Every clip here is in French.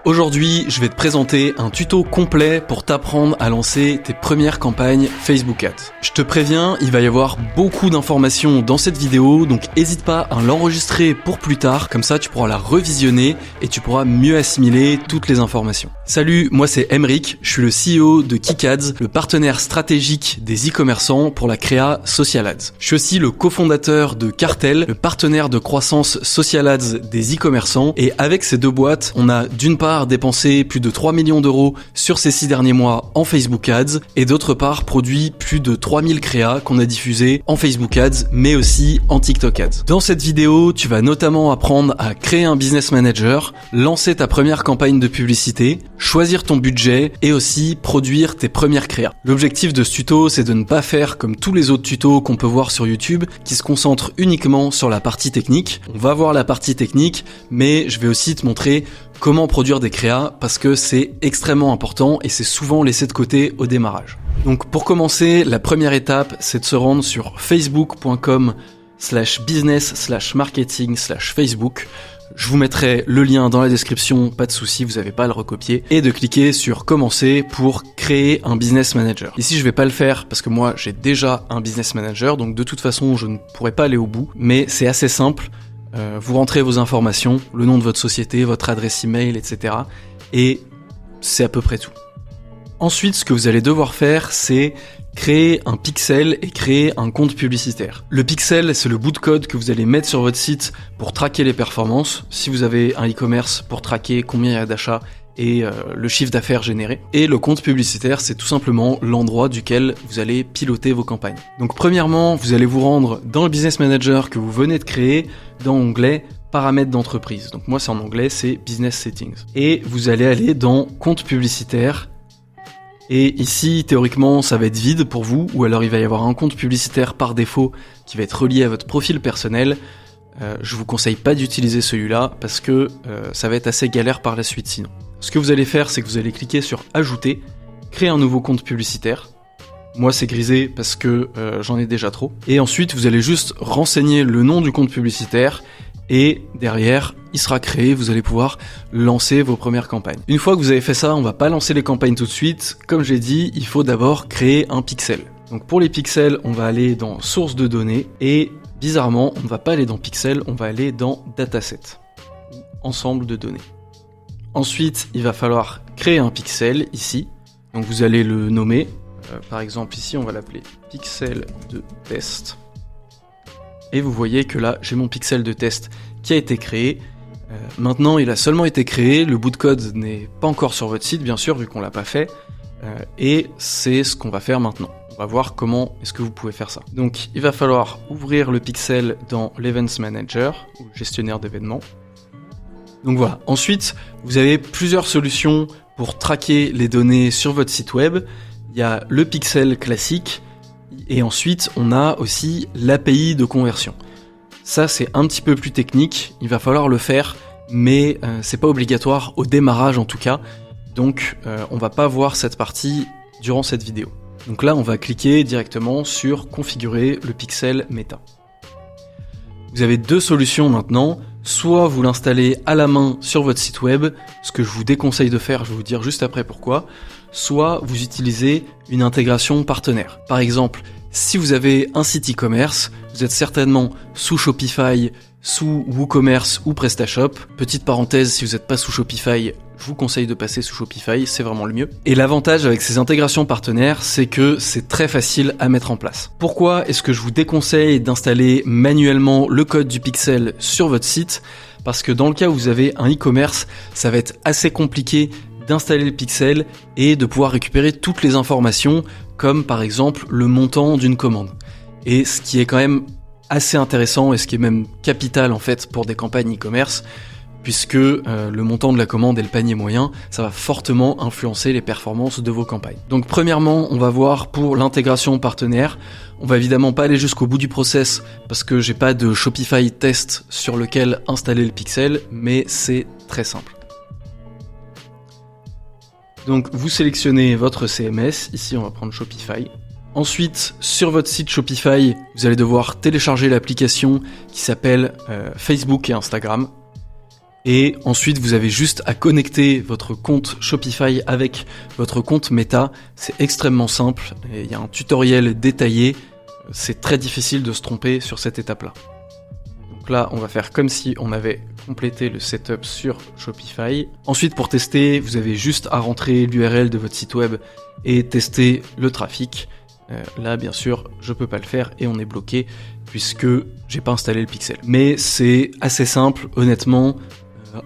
Aujourd'hui, je vais te présenter un tuto complet pour t'apprendre à lancer tes premières campagnes Facebook Ads. Je te préviens, il va y avoir beaucoup d'informations dans cette vidéo, donc n'hésite pas à l'enregistrer pour plus tard, comme ça tu pourras la revisionner et tu pourras mieux assimiler toutes les informations. Salut, moi c'est Emeric, je suis le CEO de KickAds, le partenaire stratégique des e-commerçants pour la créa Social Ads. Je suis aussi le cofondateur de Cartel, le partenaire de croissance Social Ads des e-commerçants, et avec ces deux boîtes, on a d'une part dépensé plus de 3 millions d'euros sur ces 6 derniers mois en Facebook Ads et d'autre part produit plus de 3000 créas qu'on a diffusés en Facebook Ads mais aussi en TikTok Ads. Dans cette vidéo, tu vas notamment apprendre à créer un business manager, lancer ta première campagne de publicité, choisir ton budget et aussi produire tes premières créas. L'objectif de ce tuto, c'est de ne pas faire comme tous les autres tutos qu'on peut voir sur YouTube qui se concentrent uniquement sur la partie technique. On va voir la partie technique, mais je vais aussi te montrer comment produire des créas parce que c'est extrêmement important et c'est souvent laissé de côté au démarrage. Donc pour commencer, la première étape, c'est de se rendre sur facebook.com/business/marketing/Facebook. Je vous mettrai le lien dans la description, pas de souci, vous n'avez pas à le recopier. Et de cliquer sur commencer pour créer un business manager. Ici, je vais pas le faire parce que moi, j'ai déjà un business manager, donc de toute façon, je ne pourrai pas aller au bout. Mais c'est assez simple. Vous rentrez vos informations, le nom de votre société, votre adresse email, etc. Et c'est à peu près tout. Ensuite, ce que vous allez devoir faire, c'est créer un pixel et créer un compte publicitaire. Le pixel, c'est le bout de code que vous allez mettre sur votre site pour traquer les performances. Si vous avez un e-commerce, pour traquer combien il y a d'achats et le chiffre d'affaires généré. Et le compte publicitaire, c'est tout simplement l'endroit duquel vous allez piloter vos campagnes. Donc premièrement, vous allez vous rendre dans le Business Manager que vous venez de créer, dans l'onglet Paramètres d'entreprise. Donc moi, c'est en anglais, c'est Business Settings. Et vous allez aller dans Compte publicitaire. Et ici, théoriquement, ça va être vide pour vous, ou alors il va y avoir un compte publicitaire par défaut qui va être relié à votre profil personnel. Je vous conseille pas d'utiliser celui-là parce que ça va être assez galère par la suite sinon. Ce que vous allez faire, c'est que vous allez cliquer sur Ajouter, créer un nouveau compte publicitaire. Moi, c'est grisé parce que j'en ai déjà trop. Et ensuite, vous allez juste renseigner le nom du compte publicitaire et derrière, il sera créé, vous allez pouvoir lancer vos premières campagnes. Une fois que vous avez fait ça, on va pas lancer les campagnes tout de suite. Comme j'ai dit, il faut d'abord créer un pixel. Donc pour les pixels, on va aller dans Source de données et bizarrement, on ne va pas aller dans Pixel, on va aller dans Dataset, ensemble de données. Ensuite, il va falloir créer un pixel ici. Donc vous allez le nommer. Par exemple, ici, on va l'appeler pixel de test. Et vous voyez que là, j'ai mon pixel de test qui a été créé. Maintenant, il a seulement été créé. Le bout de code n'est pas encore sur votre site, bien sûr, vu qu'on l'a pas fait. Et c'est ce qu'on va faire maintenant. On va voir comment est-ce que vous pouvez faire ça. Donc, il va falloir ouvrir le pixel dans l'Events Manager, ou gestionnaire d'événements. Donc voilà. Ensuite, vous avez plusieurs solutions pour traquer les données sur votre site web. Il y a le pixel classique et ensuite on a aussi l'API de conversion. Ça c'est un petit peu plus technique, il va falloir le faire, mais c'est pas obligatoire au démarrage en tout cas. Donc on va pas voir cette partie durant cette vidéo. Donc là on va cliquer directement sur configurer le pixel méta. Vous avez deux solutions maintenant. Soit vous l'installez à la main sur votre site web, ce que je vous déconseille de faire, je vais vous dire juste après pourquoi, soit vous utilisez une intégration partenaire. Par exemple, si vous avez un site e-commerce, vous êtes certainement sous Shopify, sous WooCommerce ou PrestaShop. Petite parenthèse, si vous n'êtes pas sous Shopify, je vous conseille de passer sous Shopify, c'est vraiment le mieux. Et l'avantage avec ces intégrations partenaires, c'est que c'est très facile à mettre en place. Pourquoi est-ce que je vous déconseille d'installer manuellement le code du pixel sur votre site ? Parce que dans le cas où vous avez un e-commerce, ça va être assez compliqué d'installer le pixel et de pouvoir récupérer toutes les informations, comme par exemple le montant d'une commande. Et ce qui est quand même assez intéressant et ce qui est même capital en fait pour des campagnes e-commerce, puisque le montant de la commande et le panier moyen, ça va fortement influencer les performances de vos campagnes. Donc premièrement, on va voir pour l'intégration partenaire. On va évidemment pas aller jusqu'au bout du process parce que j'ai pas de Shopify test sur lequel installer le pixel, mais c'est très simple. Donc vous sélectionnez votre CMS, ici on va prendre Shopify. Ensuite, sur votre site Shopify, vous allez devoir télécharger l'application qui s'appelle Facebook et Instagram. Et ensuite, vous avez juste à connecter votre compte Shopify avec votre compte Meta. C'est extrêmement simple. Et il y a un tutoriel détaillé. C'est très difficile de se tromper sur cette étape-là. Donc là, on va faire comme si on avait complété le setup sur Shopify. Ensuite, pour tester, vous avez juste à rentrer l'URL de votre site web et tester le trafic. Là, bien sûr, je peux pas le faire et on est bloqué puisque j'ai pas installé le pixel. Mais c'est assez simple, honnêtement.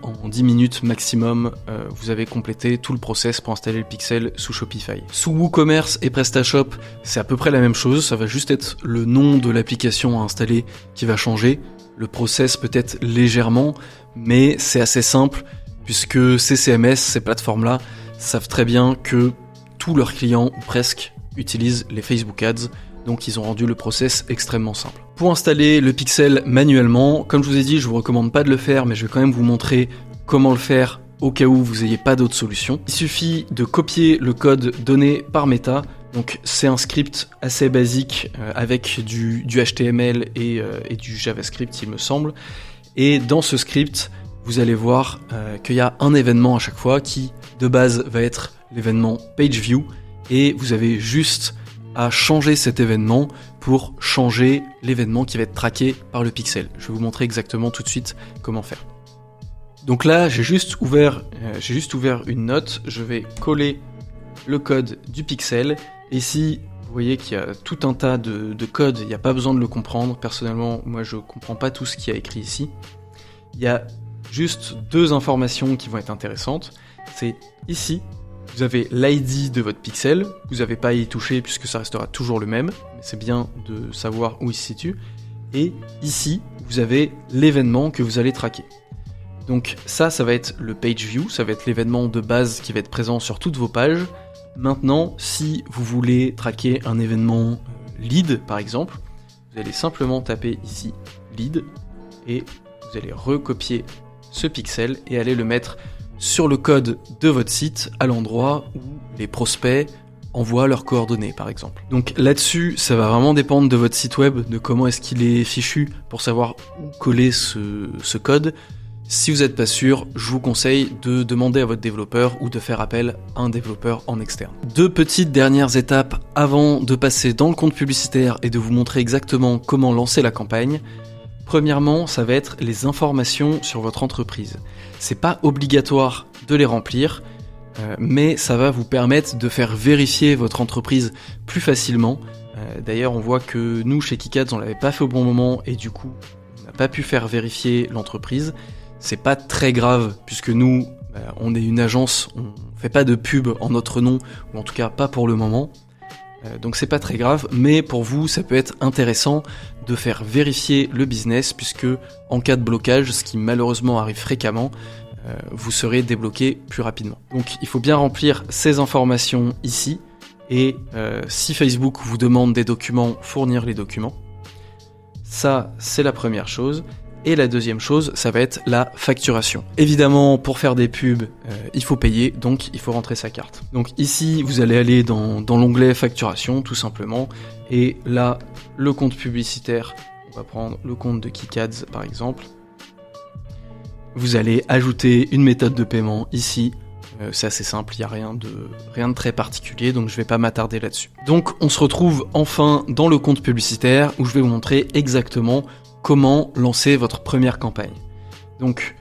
En 10 minutes maximum, vous avez complété tout le process pour installer le pixel sous Shopify. Sous WooCommerce et PrestaShop, c'est à peu près la même chose. Ça va juste être le nom de l'application à installer qui va changer. Le process peut-être légèrement, mais c'est assez simple puisque ces CMS, ces plateformes-là, savent très bien que tous leurs clients, ou presque, utilisent les Facebook Ads. Donc ils ont rendu le process extrêmement simple. Pour installer le pixel manuellement, comme je vous ai dit, je vous recommande pas de le faire, mais je vais quand même vous montrer comment le faire au cas où vous n'ayez pas d'autre solution. Il suffit de copier le code donné par Meta. Donc c'est un script assez basique avec du HTML et du JavaScript, il me semble. Et dans ce script, vous allez voir qu'il y a un événement à chaque fois qui, de base, va être l'événement PageView. Et vous avez juste à changer cet événement pour changer l'événement qui va être traqué par le pixel. Je vais vous montrer exactement tout de suite comment faire. Donc là, j'ai juste ouvert une note. Je vais coller le code du pixel. Et ici, vous voyez qu'il y a tout un tas de codes. Il n'y a pas besoin de le comprendre. Personnellement, moi, je comprends pas tout ce qu'il y a écrit ici. Il y a juste deux informations qui vont être intéressantes. C'est ici. Vous avez l'ID de votre pixel, vous n'avez pas à y toucher puisque ça restera toujours le même, mais c'est bien de savoir où il se situe. Et ici, vous avez l'événement que vous allez traquer. Donc ça va être le page view, ça va être l'événement de base qui va être présent sur toutes vos pages. Maintenant, si vous voulez traquer un événement lead par exemple, vous allez simplement taper ici lead et vous allez recopier ce pixel et aller le mettre sur le code de votre site à l'endroit où les prospects envoient leurs coordonnées par exemple. Donc là-dessus, ça va vraiment dépendre de votre site web, de comment est-ce qu'il est fichu pour savoir où coller ce code. Si vous n'êtes pas sûr, je vous conseille de demander à votre développeur ou de faire appel à un développeur en externe. Deux petites dernières étapes avant de passer dans le compte publicitaire et de vous montrer exactement comment lancer la campagne. Premièrement, ça va être les informations sur votre entreprise. C'est pas obligatoire de les remplir, mais ça va vous permettre de faire vérifier votre entreprise plus facilement. D'ailleurs, on voit que nous, chez Kikads, on l'avait pas fait au bon moment et du coup, on n'a pas pu faire vérifier l'entreprise. C'est pas très grave puisque nous, on est une agence, on fait pas de pub en notre nom, ou en tout cas pas pour le moment. Donc c'est pas très grave, mais pour vous, ça peut être intéressant de faire vérifier le business puisque en cas de blocage, ce qui malheureusement arrive fréquemment, vous serez débloqué plus rapidement. Donc il faut bien remplir ces informations ici et si Facebook vous demande des documents, fournir les documents. Ça, c'est la première chose. Et la deuxième chose, ça va être la facturation. Évidemment, pour faire des pubs, il faut payer, donc il faut rentrer sa carte. Donc ici, vous allez aller dans l'onglet facturation, tout simplement. Et là, le compte publicitaire, on va prendre le compte de Kikads par exemple. Vous allez ajouter une méthode de paiement ici. C'est assez simple, il n'y a rien de très particulier, donc je ne vais pas m'attarder là-dessus. Donc on se retrouve enfin dans le compte publicitaire où je vais vous montrer exactement comment lancer votre première campagne. Donc,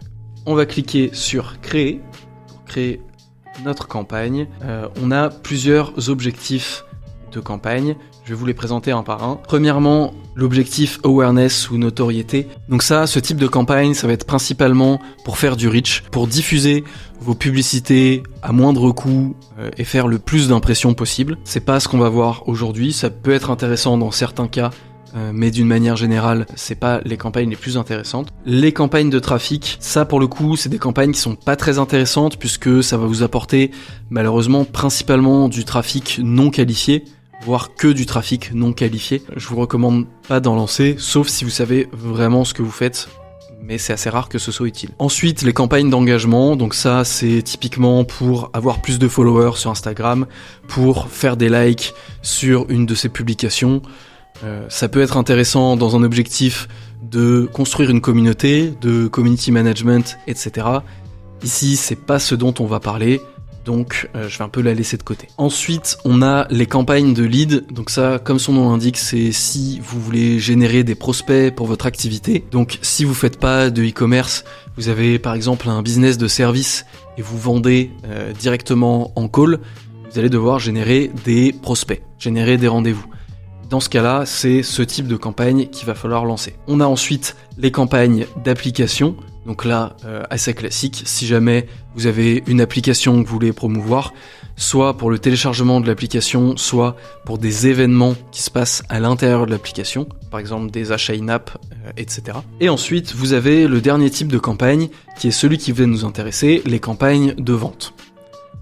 on va cliquer sur créer pour créer notre campagne. On a plusieurs objectifs de campagne. Je vais vous les présenter un par un. Premièrement, l'objectif awareness ou notoriété. Donc ça, ce type de campagne, ça va être principalement pour faire du reach, pour diffuser vos publicités à moindre coût et faire le plus d'impressions possible. C'est pas ce qu'on va voir aujourd'hui. Ça peut être intéressant dans certains cas, mais d'une manière générale, c'est pas les campagnes les plus intéressantes. Les campagnes de trafic, ça pour le coup, c'est des campagnes qui sont pas très intéressantes puisque ça va vous apporter malheureusement principalement du trafic non qualifié, voire que du trafic non qualifié. Je vous recommande pas d'en lancer, sauf si vous savez vraiment ce que vous faites, mais c'est assez rare que ce soit utile. Ensuite, les campagnes d'engagement, donc ça c'est typiquement pour avoir plus de followers sur Instagram, pour faire des likes sur une de ses publications. Ça peut être intéressant dans un objectif de construire une communauté, de community management, etc. Ici, c'est pas ce dont on va parler, donc je vais un peu la laisser de côté. Ensuite, on a les campagnes de lead. Donc ça, comme son nom l'indique, c'est si vous voulez générer des prospects pour votre activité. Donc si vous faites pas de e-commerce, vous avez par exemple un business de service et vous vendez directement en call, vous allez devoir générer des prospects, générer des rendez-vous. Dans ce cas-là, c'est ce type de campagne qu'il va falloir lancer. On a ensuite les campagnes d'application. Donc là, assez classique, si jamais vous avez une application que vous voulez promouvoir, soit pour le téléchargement de l'application, soit pour des événements qui se passent à l'intérieur de l'application, par exemple des achats in-app, etc. Et ensuite, vous avez le dernier type de campagne, qui est celui qui va nous intéresser, les campagnes de vente.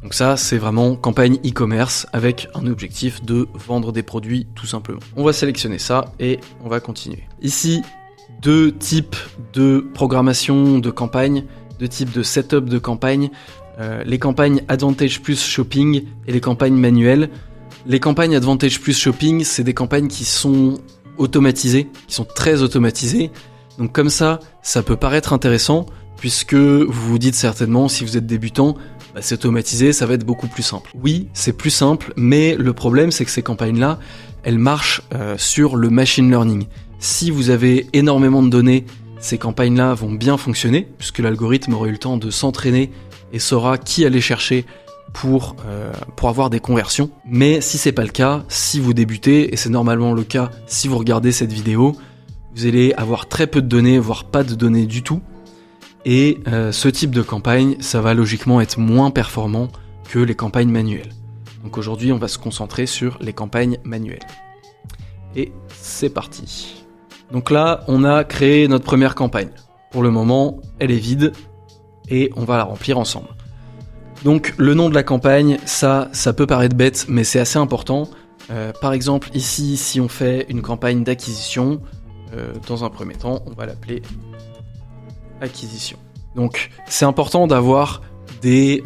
Donc ça, c'est vraiment campagne e-commerce avec un objectif de vendre des produits tout simplement. On va sélectionner ça et on va continuer. Ici, 2 types de programmation de campagne, 2 types de setup de campagne, les campagnes Advantage Plus Shopping et les campagnes manuelles. Les campagnes Advantage Plus Shopping, c'est des campagnes qui sont automatisées, qui sont très automatisées. Donc comme ça peut paraître intéressant puisque vous vous dites certainement, si vous êtes débutant, c'est automatisé, ça va être beaucoup plus simple. Oui, c'est plus simple, mais le problème c'est que ces campagnes-là, elles marchent sur le machine learning. Si vous avez énormément de données, ces campagnes-là vont bien fonctionner, puisque l'algorithme aura eu le temps de s'entraîner et saura qui aller chercher pour avoir des conversions. Mais si c'est pas le cas, si vous débutez, et c'est normalement le cas si vous regardez cette vidéo, vous allez avoir très peu de données, voire pas de données du tout. Et ce type de campagne, ça va logiquement être moins performant que les campagnes manuelles. Donc aujourd'hui, on va se concentrer sur les campagnes manuelles. Et c'est parti. Donc là, on a créé notre première campagne. Pour le moment, elle est vide et on va la remplir ensemble. Donc le nom de la campagne, ça peut paraître bête, mais c'est assez important. Par exemple, ici, si on fait une campagne d'acquisition, dans un premier temps, on va l'appeler acquisition. Donc c'est important d'avoir des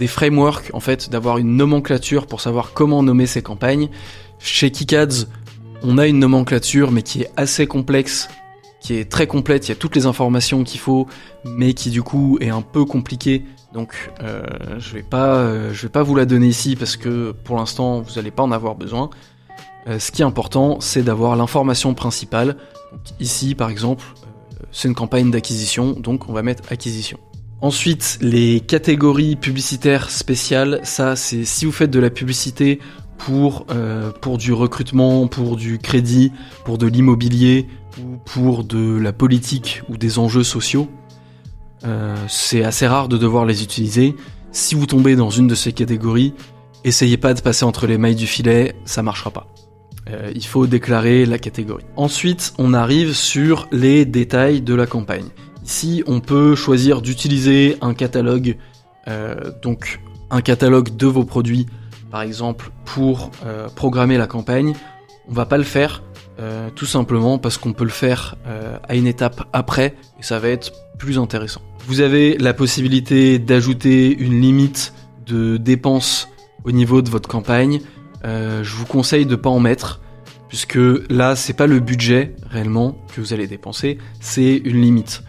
frameworks, en fait, d'avoir une nomenclature pour savoir comment nommer ces campagnes. Chez KickAds, on a une nomenclature, mais qui est assez complexe, qui est très complète, il y a toutes les informations qu'il faut, mais qui du coup est un peu compliquée. Donc je vais pas vous la donner ici parce que pour l'instant vous n'allez pas en avoir besoin. Ce qui est important, c'est d'avoir l'information principale. Donc, ici par exemple, c'est une campagne d'acquisition, donc on va mettre acquisition. Ensuite, les catégories publicitaires spéciales, ça c'est si vous faites de la publicité pour du recrutement, pour du crédit, pour de l'immobilier ou pour de la politique ou des enjeux sociaux. C'est assez rare de devoir les utiliser. Si vous tombez dans une de ces catégories, essayez pas de passer entre les mailles du filet, ça marchera pas. Il faut déclarer la catégorie. Ensuite, on arrive sur les détails de la campagne. Ici, on peut choisir d'utiliser un catalogue, donc un catalogue de vos produits, par exemple, pour programmer la campagne. On va pas le faire, tout simplement parce qu'on peut le faire à une étape après, et ça va être plus intéressant. Vous avez la possibilité d'ajouter une limite de dépenses au niveau de votre campagne. Je vous conseille de pas en mettre, puisque là, c'est pas le budget réellement que vous allez dépenser, c'est une limite.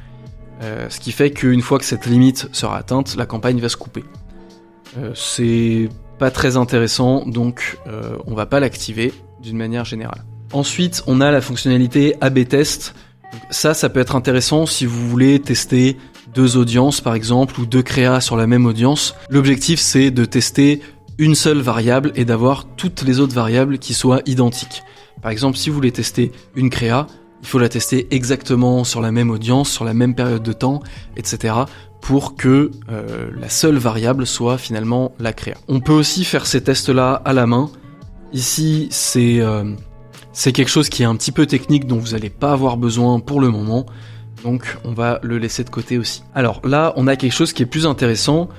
Ce qui fait qu'une fois que cette limite sera atteinte, la campagne va se couper. C'est pas très intéressant, donc on va pas l'activer d'une manière générale. Ensuite, on a la fonctionnalité A/B test. Ça peut être intéressant si vous voulez tester 2 audiences par exemple, ou 2 créas sur la même audience. L'objectif, c'est de tester une seule variable et d'avoir toutes les autres variables qui soient identiques. Par exemple, si vous voulez tester une créa, il faut la tester exactement sur la même audience, sur la même période de temps, etc. pour que la seule variable soit finalement la créa. On peut aussi faire ces tests-là à la main. Ici, c'est quelque chose qui est un petit peu technique dont vous n'allez pas avoir besoin pour le moment, donc on va le laisser de côté aussi. Alors là, on a quelque chose qui est plus intéressant,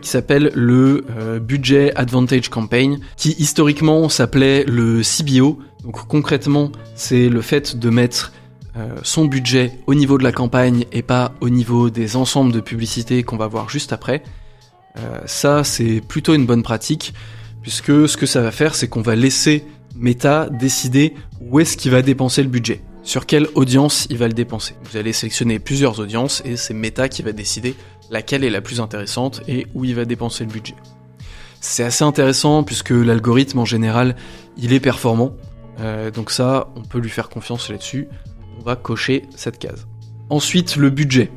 qui s'appelle le Budget Advantage Campaign, qui historiquement s'appelait le CBO. Donc concrètement, c'est le fait de mettre son budget au niveau de la campagne et pas au niveau des ensembles de publicités qu'on va voir juste après. Ça, c'est plutôt une bonne pratique, puisque ce que ça va faire, c'est qu'on va laisser Meta décider où est-ce qu'il va dépenser le budget. sur quelle audience il va le dépenser. Vous allez sélectionner plusieurs audiences et c'est Meta qui va décider laquelle est la plus intéressante et où il va dépenser le budget. C'est assez intéressant puisque l'algorithme en général, il est performant. Donc ça, on peut lui faire confiance là-dessus. On va cocher cette case. Ensuite, le budget.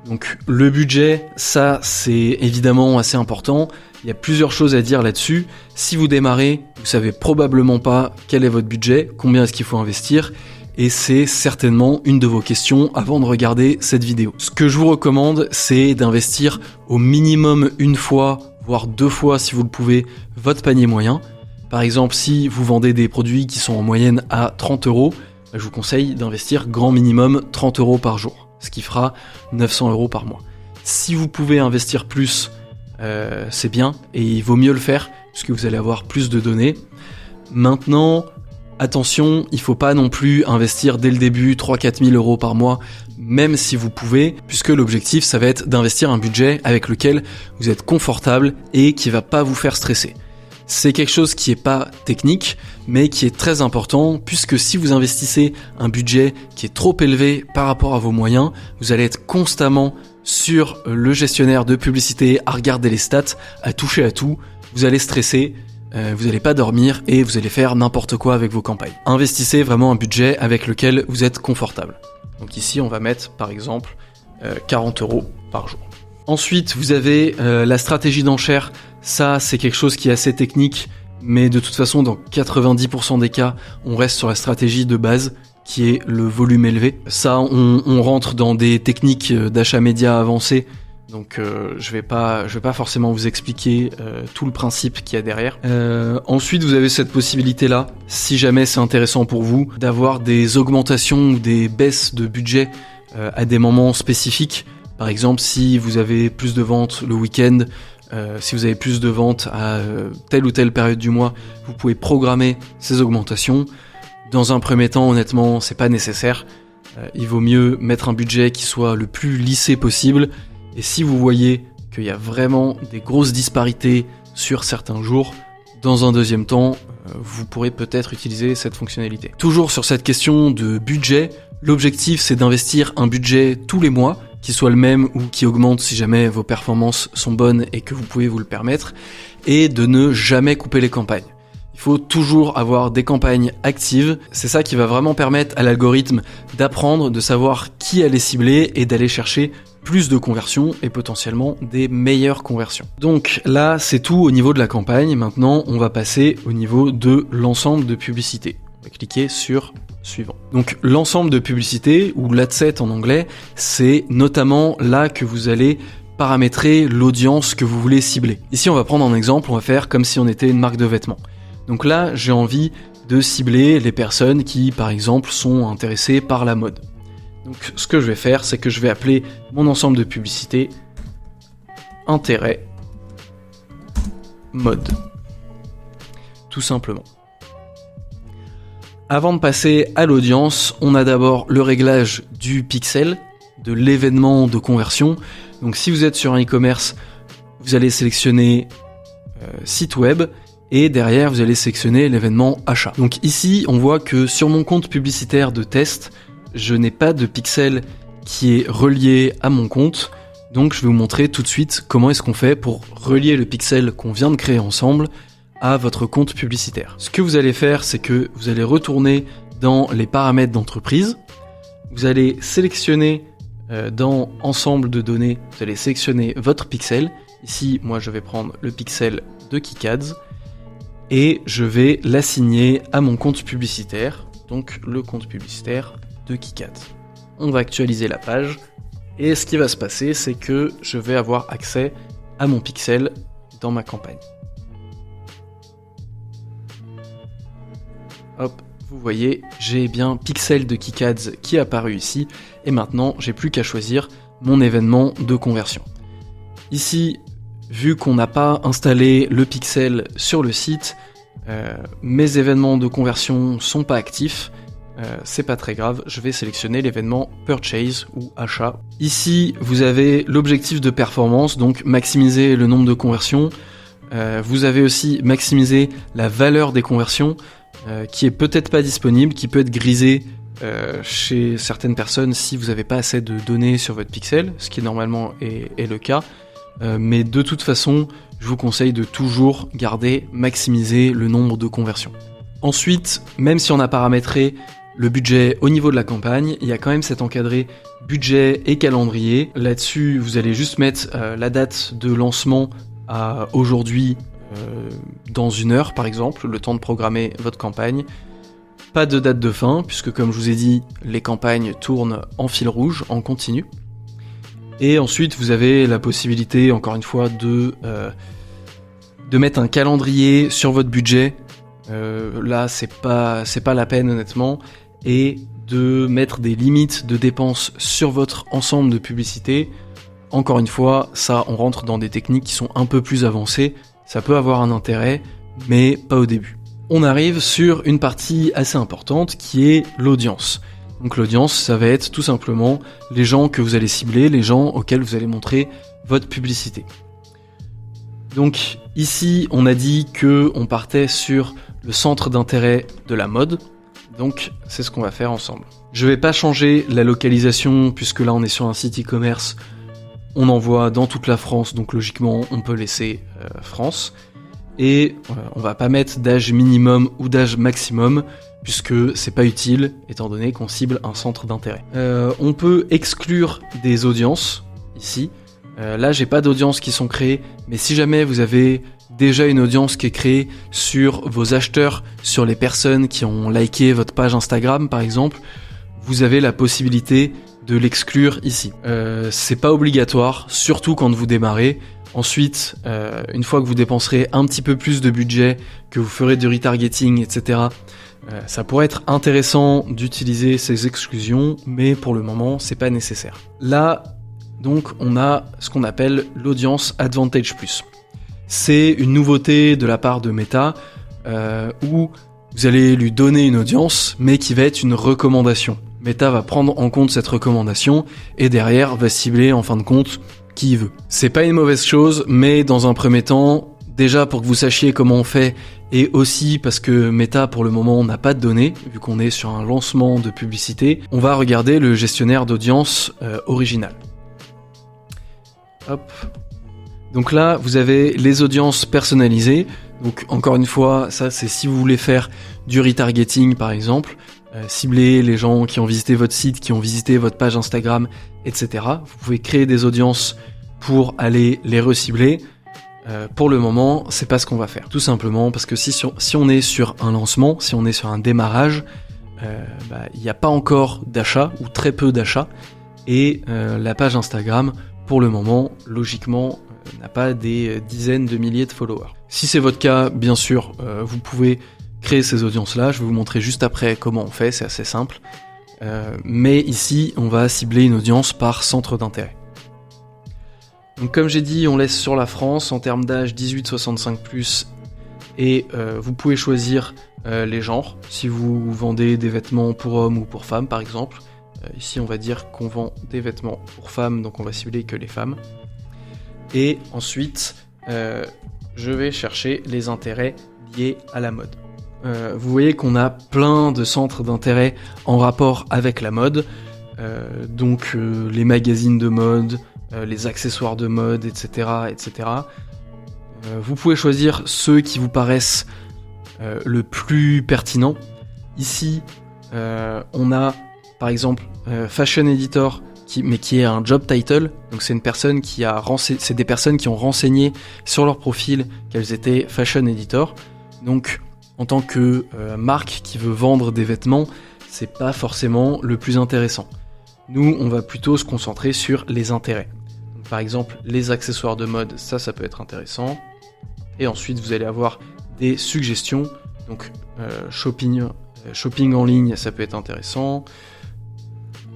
Donc le budget, ça c'est évidemment assez important. Il y a plusieurs choses à dire là-dessus. Si vous démarrez, vous savez probablement pas quel est votre budget, combien est-ce qu'il faut investir, et c'est certainement une de vos questions avant de regarder cette vidéo. Ce que je vous recommande, c'est d'investir au minimum une fois, voire 2 fois si vous le pouvez, votre panier moyen. Par exemple, si vous vendez des produits qui sont en moyenne à 30 €, je vous conseille d'investir grand minimum 30 € par jour, ce qui fera 900 € par mois. Si vous pouvez investir plus, c'est bien, et il vaut mieux le faire, puisque vous allez avoir plus de données. Maintenant, attention, il faut pas non plus investir dès le début 3-4 000 € par mois, même si vous pouvez, puisque l'objectif, ça va être d'investir un budget avec lequel vous êtes confortable et qui va pas vous faire stresser. C'est quelque chose qui est pas technique, mais qui est très important, puisque si vous investissez un budget qui est trop élevé par rapport à vos moyens, vous allez être constamment sur le gestionnaire de publicité, à regarder les stats, à toucher à tout, vous allez stresser, vous n'allez pas dormir et vous allez faire n'importe quoi avec vos campagnes. Investissez vraiment un budget avec lequel vous êtes confortable. Donc ici, on va mettre par exemple 40 € par jour. Ensuite, vous avez la stratégie d'enchère. Ça, c'est quelque chose qui est assez technique, mais de toute façon, dans 90% des cas, on reste sur la stratégie de base, qui est le volume élevé. Ça, on rentre dans des techniques d'achat média avancées, donc je vais pas forcément vous expliquer tout le principe qu'il y a derrière. Ensuite, vous avez cette possibilité-là, si jamais c'est intéressant pour vous, d'avoir des augmentations ou des baisses de budget à des moments spécifiques. Par exemple, si vous avez plus de ventes le week-end, si vous avez plus de ventes à telle ou telle période du mois, vous pouvez programmer ces augmentations. Dans un premier temps, honnêtement, c'est pas nécessaire. Il vaut mieux mettre un budget qui soit le plus lissé possible. Et si vous voyez qu'il y a vraiment des grosses disparités sur certains jours, dans un deuxième temps, vous pourrez peut-être utiliser cette fonctionnalité. Toujours sur cette question de budget, l'objectif c'est d'investir un budget tous les mois, qui soit le même ou qui augmente si jamais vos performances sont bonnes et que vous pouvez vous le permettre, et de ne jamais couper les campagnes. Il faut toujours avoir des campagnes actives, c'est ça qui va vraiment permettre à l'algorithme d'apprendre, de savoir qui aller cibler et d'aller chercher plus de conversions et potentiellement des meilleures conversions. Donc là, c'est tout au niveau de la campagne. Maintenant, on va passer au niveau de l'ensemble de publicités. On va cliquer sur suivant. Donc l'ensemble de publicités, ou l'adset en anglais, c'est notamment là que vous allez paramétrer l'audience que vous voulez cibler. Ici, on va prendre un exemple, on va faire comme si on était une marque de vêtements. Donc là, j'ai envie de cibler les personnes qui, par exemple, sont intéressées par la mode. Donc ce que je vais faire, c'est que je vais appeler mon ensemble de publicités intérêt mode. Tout simplement. Avant de passer à l'audience, on a d'abord le réglage du pixel, de l'événement de conversion. Donc si vous êtes sur un e-commerce, vous allez sélectionner site web et derrière vous allez sélectionner l'événement achat. Donc ici, on voit que sur mon compte publicitaire de test, je n'ai pas de pixel qui est relié à mon compte. Donc je vais vous montrer tout de suite comment est-ce qu'on fait pour relier le pixel qu'on vient de créer ensemble à votre compte publicitaire. Ce que vous allez faire, c'est que vous allez retourner dans les paramètres d'entreprise. Vous allez sélectionner dans ensemble de données, vous allez sélectionner votre pixel. Ici, moi je vais prendre le pixel de KickAds et je vais l'assigner à mon compte publicitaire, donc le compte publicitaire de KickAds. On va actualiser la page et ce qui va se passer, c'est que je vais avoir accès à mon pixel dans ma campagne. Hop, vous voyez, j'ai bien pixel de KickAds qui est apparu ici et maintenant j'ai plus qu'à choisir mon événement de conversion. Ici, vu qu'on n'a pas installé le pixel sur le site, mes événements de conversion sont pas actifs. C'est pas très grave, je vais sélectionner l'événement Purchase ou achat. Ici, vous avez l'objectif de performance, donc maximiser le nombre de conversions. Vous avez aussi maximisé la valeur des conversions, qui est peut-être pas disponible, qui peut être grisée chez certaines personnes si vous n'avez pas assez de données sur votre pixel, ce qui normalement est le cas. Mais de toute façon, je vous conseille de toujours maximiser le nombre de conversions. Ensuite, même si on a paramétré le budget au niveau de la campagne, il y a quand même cet encadré budget et calendrier. Là-dessus, vous allez juste mettre la date de lancement à aujourd'hui, dans 1 heure par exemple, le temps de programmer votre campagne. Pas de date de fin, puisque comme je vous ai dit, les campagnes tournent en fil rouge, en continu. Et ensuite, vous avez la possibilité, encore une fois, de mettre un calendrier sur votre budget. Là, c'est pas la peine, honnêtement. Et de mettre des limites de dépenses sur votre ensemble de publicités. Encore une fois, ça, on rentre dans des techniques qui sont un peu plus avancées. Ça peut avoir un intérêt, mais pas au début. On arrive sur une partie assez importante qui est l'audience. Donc l'audience, ça va être tout simplement les gens que vous allez cibler, les gens auxquels vous allez montrer votre publicité. Donc ici, on a dit que on partait sur le centre d'intérêt de la mode. Donc c'est ce qu'on va faire ensemble. Je vais pas changer la localisation puisque là on est sur un site e-commerce. On envoie dans toute la France, donc logiquement on peut laisser France. Et on va pas mettre d'âge minimum ou d'âge maximum puisque c'est pas utile étant donné qu'on cible un centre d'intérêt. On peut exclure des audiences ici. Là j'ai pas d'audience qui sont créées, mais si jamais vous avez déjà une audience qui est créée sur vos acheteurs, sur les personnes qui ont liké votre page Instagram par exemple, vous avez la possibilité de l'exclure ici. C'est pas obligatoire, surtout quand vous démarrez. Ensuite, une fois que vous dépenserez un petit peu plus de budget, que vous ferez du retargeting, etc., ça pourrait être intéressant d'utiliser ces exclusions, mais pour le moment, c'est pas nécessaire. Là, donc, on a ce qu'on appelle l'Audience Advantage Plus. C'est une nouveauté de la part de Meta, où vous allez lui donner une audience, mais qui va être une recommandation. Meta va prendre en compte cette recommandation, et derrière, va cibler, en fin de compte, qui il veut. C'est pas une mauvaise chose, mais dans un premier temps, déjà pour que vous sachiez comment on fait, et aussi parce que Meta pour le moment n'a pas de données, vu qu'on est sur un lancement de publicité, on va regarder le gestionnaire d'audience original. Hop. Donc là, vous avez les audiences personnalisées. Donc encore une fois, ça c'est si vous voulez faire du retargeting par exemple, cibler les gens qui ont visité votre site, qui ont visité votre page Instagram, etc. Vous pouvez créer des audiences pour aller les recibler. Pour le moment, c'est pas ce qu'on va faire. Tout simplement parce que si on est sur un lancement, si on est sur un démarrage, il n'y a pas encore d'achat ou très peu d'achats. Et la page Instagram, pour le moment, logiquement, n'a pas des dizaines de milliers de followers. Si c'est votre cas, bien sûr, vous pouvez créer ces audiences-là. Je vais vous montrer juste après comment on fait, c'est assez simple. Mais ici, on va cibler une audience par centre d'intérêt. Donc comme j'ai dit, on laisse sur la France en termes d'âge 18-65+, et vous pouvez choisir les genres, si vous vendez des vêtements pour hommes ou pour femmes par exemple. Ici on va dire qu'on vend des vêtements pour femmes, donc on va cibler que les femmes. Et ensuite, je vais chercher les intérêts liés à la mode. Vous voyez qu'on a plein de centres d'intérêt en rapport avec la mode, donc les magazines de mode, les accessoires de mode, etc., etc. Vous pouvez choisir ceux qui vous paraissent le plus pertinents. Ici, on a par exemple Fashion Editor, qui est un job title. Donc c'est une personne c'est des personnes qui ont renseigné sur leur profil qu'elles étaient Fashion Editor. Donc en tant que marque qui veut vendre des vêtements, c'est pas forcément le plus intéressant. Nous, on va plutôt se concentrer sur les intérêts. Donc, par exemple, les accessoires de mode, ça peut être intéressant. Et ensuite, vous allez avoir des suggestions. Donc, shopping en ligne, ça peut être intéressant.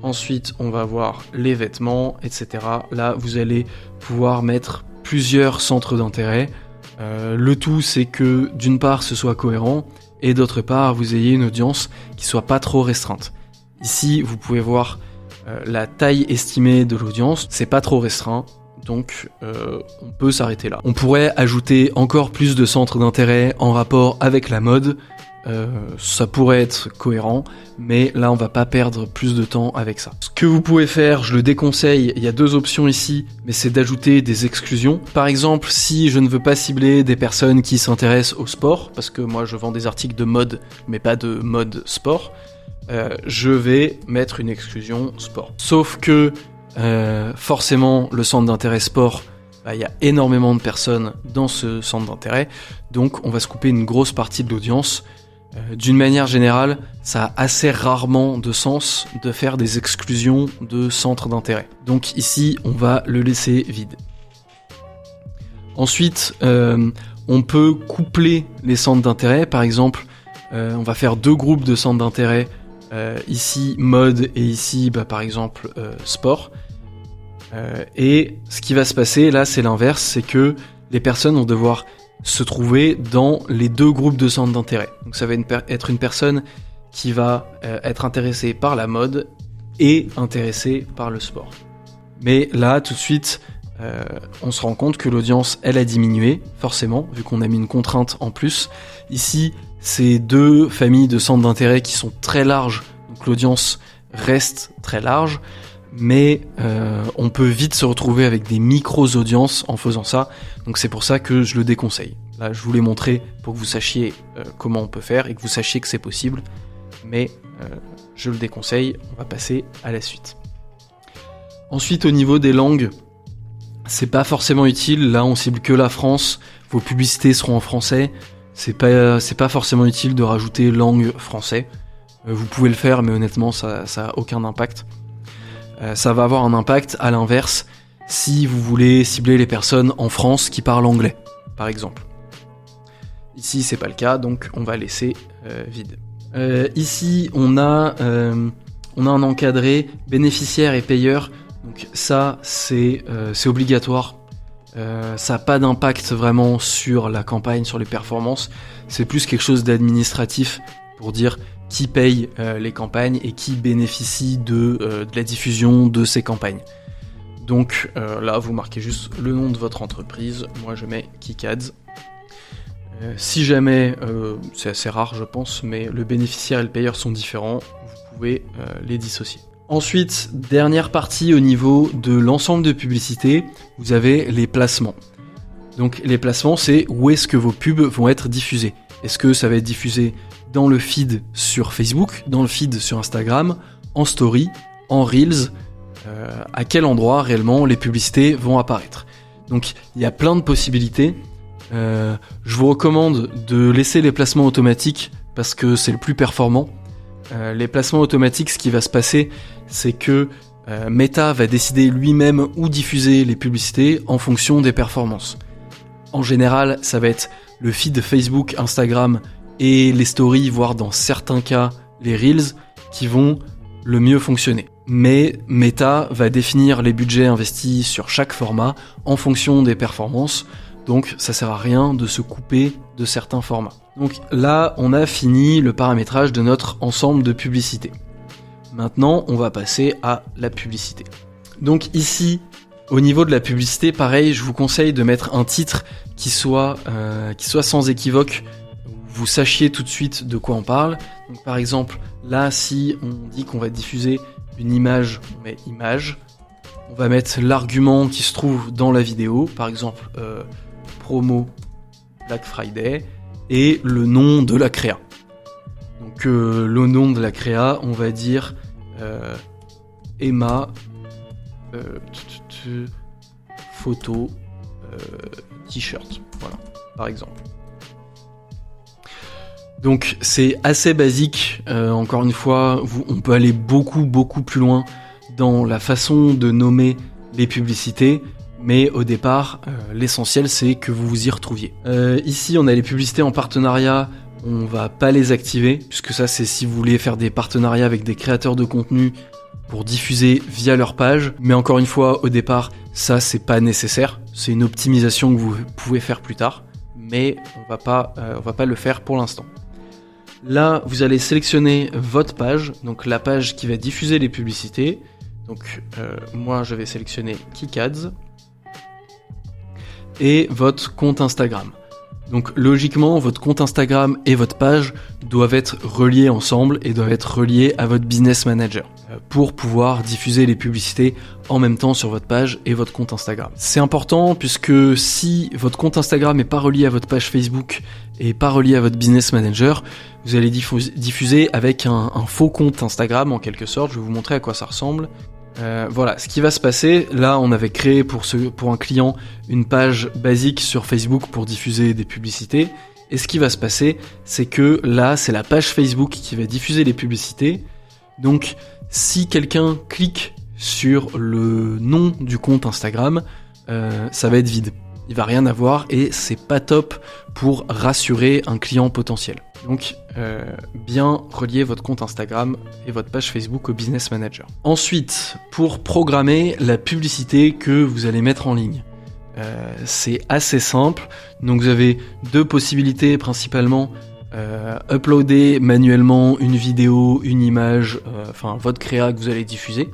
Ensuite, on va voir les vêtements, etc. Là, vous allez pouvoir mettre plusieurs centres d'intérêt. Le tout, c'est que d'une part, ce soit cohérent, et d'autre part, vous ayez une audience qui soit pas trop restreinte. Ici, vous pouvez voir la taille estimée de l'audience, c'est pas trop restreint, donc on peut s'arrêter là. On pourrait ajouter encore plus de centres d'intérêt en rapport avec la mode, ça pourrait être cohérent, mais là on va pas perdre plus de temps avec ça. Ce que vous pouvez faire, je le déconseille, il y a 2 options ici, mais c'est d'ajouter des exclusions. Par exemple, si je ne veux pas cibler des personnes qui s'intéressent au sport, parce que moi je vends des articles de mode, mais pas de mode sport, je vais mettre une exclusion sport. Sauf que forcément le centre d'intérêt sport, il y a énormément de personnes dans ce centre d'intérêt, donc on va se couper une grosse partie de l'audience. D'une manière générale, ça a assez rarement de sens de faire des exclusions de centres d'intérêt. Donc ici, on va le laisser vide. Ensuite, on peut coupler les centres d'intérêt. Par exemple, on va faire 2 groupes de centres d'intérêt. Ici, mode, et ici, par exemple, sport. Et ce qui va se passer, là, c'est l'inverse, c'est que les personnes vont devoir se trouver dans les 2 groupes de centres d'intérêt. Donc ça va être une personne qui va être intéressée par la mode et intéressée par le sport. Mais là, tout de suite, on se rend compte que l'audience, elle a diminué, forcément, vu qu'on a mis une contrainte en plus. Ici, c'est 2 familles de centres d'intérêt qui sont très larges, donc l'audience reste très large, mais on peut vite se retrouver avec des micros-audiences en faisant ça, donc c'est pour ça que je le déconseille. Là, je vous l'ai montré pour que vous sachiez comment on peut faire et que vous sachiez que c'est possible, mais je le déconseille. On va passer à la suite. Ensuite, au niveau des langues, c'est pas forcément utile. Là, on cible que la France, vos publicités seront en français, c'est pas forcément utile de rajouter langue français. Vous pouvez le faire, mais honnêtement, ça a aucun impact. Ça va avoir un impact à l'inverse si vous voulez cibler les personnes en France qui parlent anglais, par exemple. Ici, c'est pas le cas, donc on va laisser vide. Ici, on a un encadré bénéficiaire et payeur. Donc ça, c'est obligatoire. Ça n'a pas d'impact vraiment sur la campagne, sur les performances. C'est plus quelque chose d'administratif pour dire qui paye les campagnes et qui bénéficie de la diffusion de ces campagnes. Donc là, vous marquez juste le nom de votre entreprise. Moi, je mets KickAds. Si jamais, c'est assez rare je pense, mais le bénéficiaire et le payeur sont différents, vous pouvez les dissocier. Ensuite, dernière partie au niveau de l'ensemble de publicités, vous avez les placements. Donc les placements, c'est où est-ce que vos pubs vont être diffusées. Est-ce que ça va être diffusé dans le feed sur Facebook, dans le feed sur Instagram, en story, en Reels, à quel endroit réellement les publicités vont apparaître. Donc il y a plein de possibilités. Je vous recommande de laisser les placements automatiques parce que c'est le plus performant. Les placements automatiques, ce qui va se passer, c'est que Meta va décider lui-même où diffuser les publicités en fonction des performances. En général, ça va être le feed Facebook, Instagram et les stories, voire dans certains cas les Reels, qui vont le mieux fonctionner. Mais Meta va définir les budgets investis sur chaque format en fonction des performances. Donc ça sert à rien de se couper de certains formats. Donc là, on a fini le paramétrage de notre ensemble de publicités. Maintenant, on va passer à la publicité. Donc ici, au niveau de la publicité, pareil, je vous conseille de mettre un titre qui soit sans équivoque, où vous sachiez tout de suite de quoi on parle. Donc par exemple, là, si on dit qu'on va diffuser une image, on met image. On va mettre l'argument qui se trouve dans la vidéo, par exemple promo Black Friday, et le nom de la créa. Donc le nom de la créa, on va dire Emma photo t-shirt, voilà, par exemple. Donc c'est assez basique, encore une fois, on peut aller beaucoup plus loin dans la façon de nommer les publicités, mais au départ, l'essentiel c'est que vous vous y retrouviez. Ici on a les publicités en partenariat, on va pas les activer, puisque ça c'est si vous voulez faire des partenariats avec des créateurs de contenu pour diffuser via leur page, mais encore une fois, au départ, ça c'est pas nécessaire, c'est une optimisation que vous pouvez faire plus tard, mais on va pas le faire pour l'instant. Là, vous allez sélectionner votre page, donc la page qui va diffuser les publicités. Donc moi je vais sélectionner KickAds et votre compte Instagram. Donc logiquement, votre compte Instagram et votre page doivent être reliés ensemble et doivent être reliés à votre business manager pour pouvoir diffuser les publicités en même temps sur votre page et votre compte Instagram. C'est important puisque si votre compte Instagram n'est pas relié à votre page Facebook et pas relié à votre business manager, vous allez diffuser avec un faux compte Instagram en quelque sorte. Je vais vous montrer à quoi ça ressemble. Voilà, ce qui va se passer, là on avait créé pour un client une page basique sur Facebook pour diffuser des publicités, et ce qui va se passer, c'est que là c'est la page Facebook qui va diffuser les publicités. Donc si quelqu'un clique sur le nom du compte Instagram, ça va être vide, il va rien avoir et c'est pas top pour rassurer un client potentiel. Donc bien relier votre compte Instagram et votre page Facebook au Business Manager. Ensuite, pour programmer la publicité que vous allez mettre en ligne, c'est assez simple. Donc vous avez deux possibilités principalement. Uploader manuellement une vidéo, une image, votre créa que vous allez diffuser,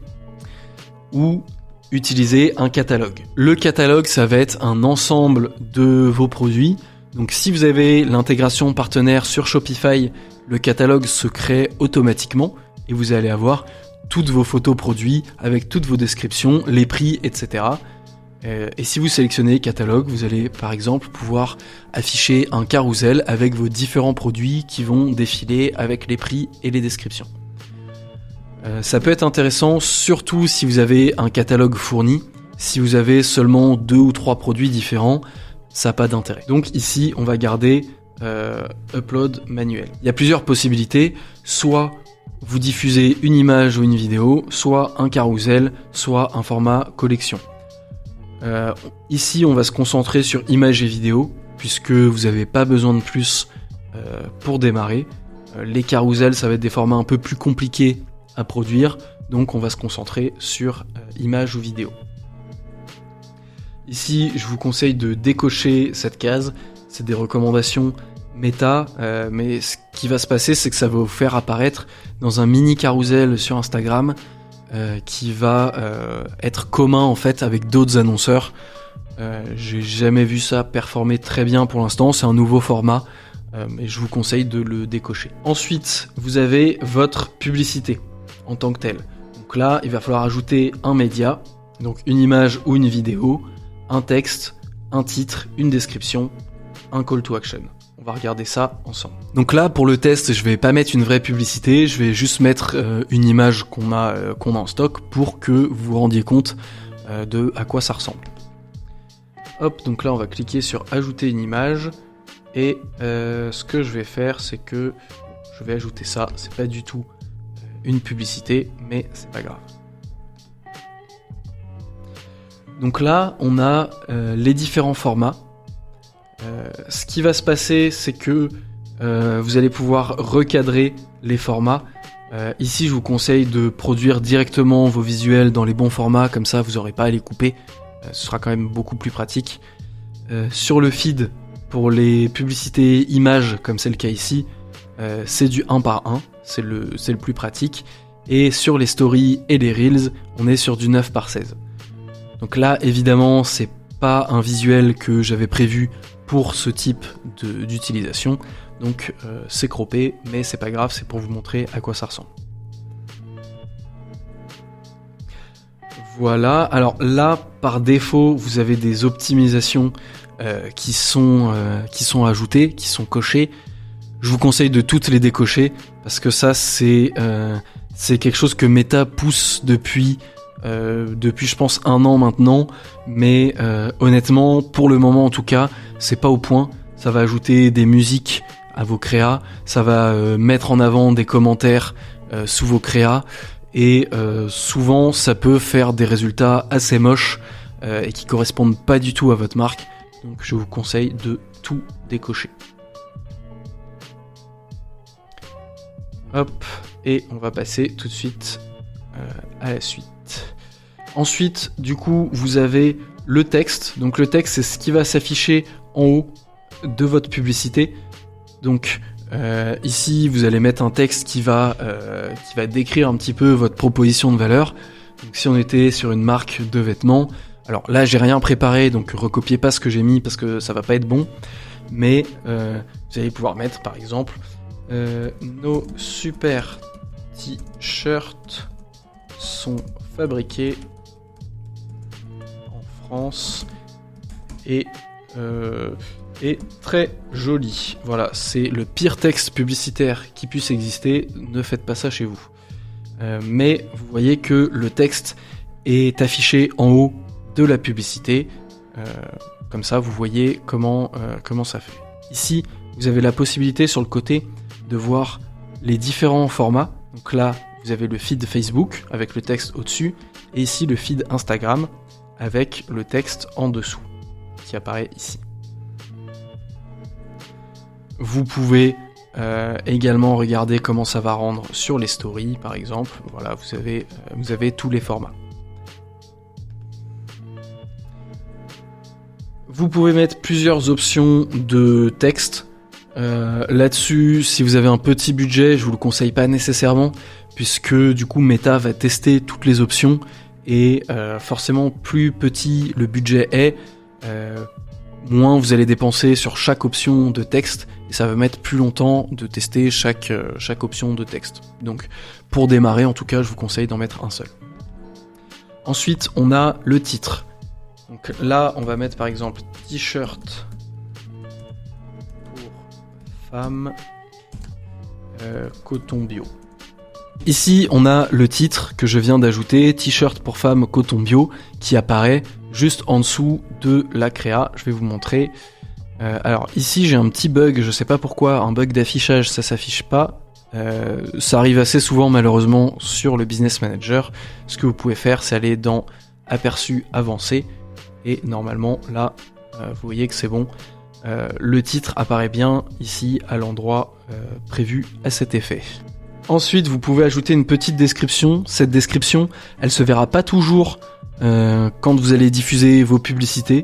ou utiliser un catalogue. Le catalogue, ça va être un ensemble de vos produits. Donc si vous avez l'intégration partenaire sur Shopify, le catalogue se crée automatiquement et vous allez avoir toutes vos photos produits avec toutes vos descriptions, les prix, etc. Et si vous sélectionnez catalogue, vous allez par exemple pouvoir afficher un carrousel avec vos différents produits qui vont défiler avec les prix et les descriptions. Ça peut être intéressant surtout si vous avez un catalogue fourni. Si vous avez seulement 2 ou 3 produits différents, ça n'a pas d'intérêt. Donc ici, on va garder upload manuel. Il y a plusieurs possibilités, soit vous diffusez une image ou une vidéo, soit un carrousel, soit un format collection. Ici, on va se concentrer sur images et vidéos, puisque vous n'avez pas besoin de plus pour démarrer. Les carousels, ça va être des formats un peu plus compliqués à produire, donc on va se concentrer sur images ou vidéos. Ici, je vous conseille de décocher cette case, c'est des recommandations méta, mais ce qui va se passer, c'est que ça va vous faire apparaître dans un mini carrousel sur Instagram qui va être commun en fait avec d'autres annonceurs. J'ai jamais vu ça performer très bien pour l'instant, c'est un nouveau format, mais je vous conseille de le décocher. Ensuite, vous avez votre publicité en tant que telle. Donc là, il va falloir ajouter un média, donc une image ou une vidéo, un texte, un titre, une description, un call to action. On va regarder ça ensemble. Donc là, pour le test, je vais pas mettre une vraie publicité, je vais juste mettre une image qu'on a en stock pour que vous vous rendiez compte de à quoi ça ressemble. Hop, donc là, on va cliquer sur ajouter une image et ce que je vais faire, c'est que je vais ajouter ça. C'est pas du tout une publicité, mais c'est pas grave. Donc là, on a les différents formats. Ce qui va se passer, c'est que vous allez pouvoir recadrer les formats. Ici, je vous conseille de produire directement vos visuels dans les bons formats, comme ça vous n'aurez pas à les couper. Ce sera quand même beaucoup plus pratique. Sur le feed, pour les publicités images, comme c'est le cas ici, c'est du 1 par 1, c'est le plus pratique. Et sur les stories et les reels, on est sur du 9 par 16. Donc là, évidemment, c'est pas un visuel que j'avais prévu pour ce type d'utilisation, donc c'est croppé, mais c'est pas grave, c'est pour vous montrer à quoi ça ressemble. Voilà, alors là, par défaut, vous avez des optimisations qui sont ajoutées, qui sont cochées. Je vous conseille de toutes les décocher, parce que ça, c'est quelque chose que Meta pousse depuis je pense 1 an maintenant, mais honnêtement, pour le moment en tout cas, c'est pas au point. Ça va ajouter des musiques à vos créas, ça va mettre en avant des commentaires sous vos créas, et souvent ça peut faire des résultats assez moches et qui correspondent pas du tout à votre marque. Donc je vous conseille de tout décocher. Hop, et on va passer tout de suite à la suite. Ensuite, du coup, vous avez le texte. Donc le texte, c'est ce qui va s'afficher en haut de votre publicité. Donc ici, vous allez mettre un texte qui va décrire un petit peu votre proposition de valeur. Donc si on était sur une marque de vêtements, alors là, j'ai rien préparé, donc recopiez pas ce que j'ai mis parce que ça va pas être bon. mais vous allez pouvoir mettre par exemple nos super t-shirts sont fabriqués en France et très joli. Voilà, c'est le pire texte publicitaire qui puisse exister, ne faites pas ça chez vous. Mais vous voyez que le texte est affiché en haut de la publicité, comme ça vous voyez comment ça fait. Ici, vous avez la possibilité sur le côté de voir les différents formats. Donc là, vous avez le feed Facebook avec le texte au-dessus, et ici le feed Instagram avec le texte en dessous, qui apparaît ici. Vous pouvez également regarder comment ça va rendre sur les stories, par exemple. Voilà, vous avez tous les formats. Vous pouvez mettre plusieurs options de texte. Là-dessus, si vous avez un petit budget, je vous le conseille pas nécessairement, puisque du coup Meta va tester toutes les options, et forcément plus petit le budget est, moins vous allez dépenser sur chaque option de texte, et ça va mettre plus longtemps de tester chaque option de texte. Donc pour démarrer, en tout cas, je vous conseille d'en mettre un seul. Ensuite, on a le titre. Donc là, on va mettre par exemple t-shirt pour femmes coton bio. Ici, on a le titre que je viens d'ajouter, t-shirt pour femmes coton bio, qui apparaît juste en dessous de la créa. Je vais vous montrer. Alors ici, j'ai un petit bug, je sais pas pourquoi, un bug d'affichage, ça s'affiche pas. Ça arrive assez souvent malheureusement sur le Business Manager. Ce que vous pouvez faire, c'est aller dans Aperçu avancé, et normalement là, vous voyez que c'est bon. Le titre apparaît bien ici à l'endroit prévu à cet effet. Ensuite, vous pouvez ajouter une petite description. Cette description, elle se verra pas toujours quand vous allez diffuser vos publicités.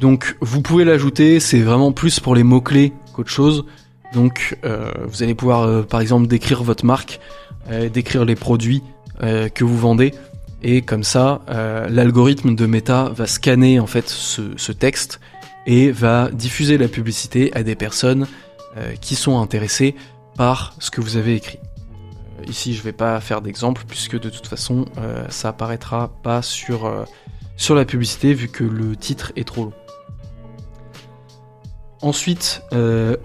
Donc vous pouvez l'ajouter, c'est vraiment plus pour les mots-clés qu'autre chose. Donc vous allez pouvoir par exemple décrire votre marque, décrire les produits que vous vendez, et comme ça l'algorithme de Meta va scanner en fait ce texte et va diffuser la publicité à des personnes qui sont intéressées par ce que vous avez écrit. Ici je vais pas faire d'exemple puisque de toute façon ça apparaîtra pas sur la publicité vu que le titre est trop long. Ensuite,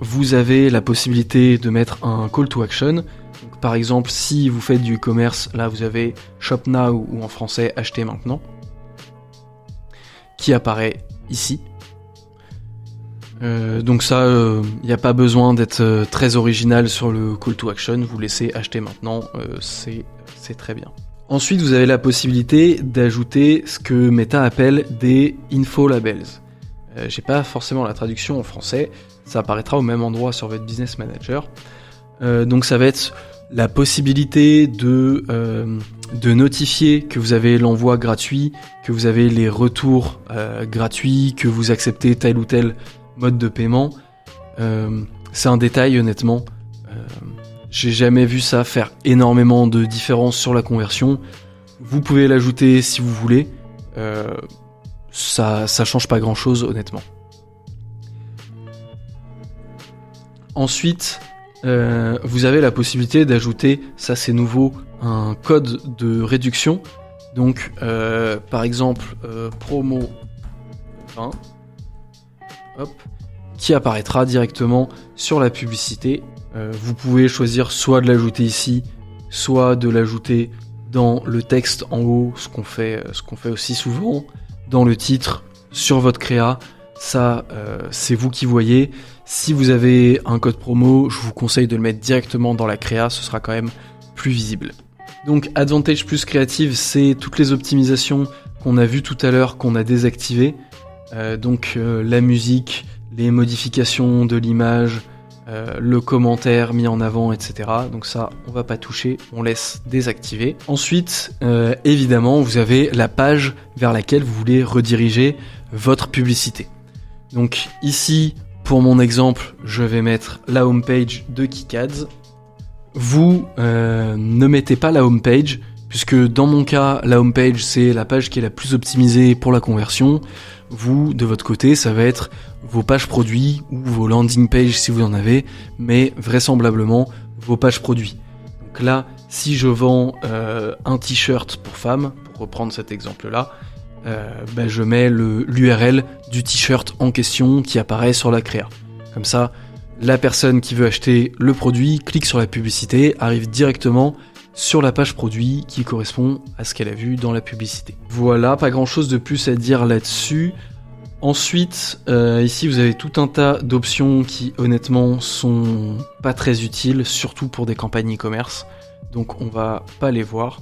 vous avez la possibilité de mettre un call to action. Donc, par exemple, si vous faites du e-commerce, là vous avez Shop Now, ou en français Acheter maintenant, qui apparaît ici. Donc ça, il n'y a pas besoin d'être très original sur le call to action, vous laissez Acheter maintenant, c'est très bien. Ensuite, vous avez la possibilité d'ajouter ce que Meta appelle des info-labels. J'ai pas forcément la traduction en français, ça apparaîtra au même endroit sur votre Business Manager. Donc ça va être la possibilité de notifier que vous avez l'envoi gratuit, que vous avez les retours gratuits, que vous acceptez tel ou tel mode de paiement. C'est un détail honnêtement. J'ai jamais vu ça faire énormément de différence sur la conversion. Vous pouvez l'ajouter si vous voulez. Ça change pas grand chose honnêtement. Ensuite, vous avez la possibilité d'ajouter, ça c'est nouveau, un code de réduction. Donc par exemple promo 20, hop, qui apparaîtra directement sur la publicité. Vous pouvez choisir soit de l'ajouter ici, soit de l'ajouter dans le texte en haut, ce qu'on fait aussi souvent. Dans le titre, sur votre créa, ça c'est vous qui voyez. Si vous avez un code promo, je vous conseille de le mettre directement dans la créa, ce sera quand même plus visible. Donc Advantage Plus Creative, c'est toutes les optimisations qu'on a vues tout à l'heure, qu'on a désactivées. Donc la musique, les modifications de l'image, le commentaire mis en avant, etc. Donc ça, on va pas toucher, on laisse désactiver. Ensuite, évidemment, vous avez la page vers laquelle vous voulez rediriger votre publicité. Donc ici, pour mon exemple, je vais mettre la homepage de KickAds. Vous ne mettez pas la homepage puisque dans mon cas, la homepage, c'est la page qui est la plus optimisée pour la conversion. Vous, de votre côté, ça va être vos pages produits ou vos landing pages si vous en avez, mais vraisemblablement vos pages produits. Donc là, si je vends un t-shirt pour femmes, pour reprendre cet exemple-là, je mets l'URL du t-shirt en question qui apparaît sur la créa. Comme ça, la personne qui veut acheter le produit clique sur la publicité, arrive directement sur la page produit qui correspond à ce qu'elle a vu dans la publicité. Voilà, pas grand chose de plus à dire là-dessus. Ensuite, ici vous avez tout un tas d'options qui honnêtement sont pas très utiles, surtout pour des campagnes e-commerce, donc on va pas les voir.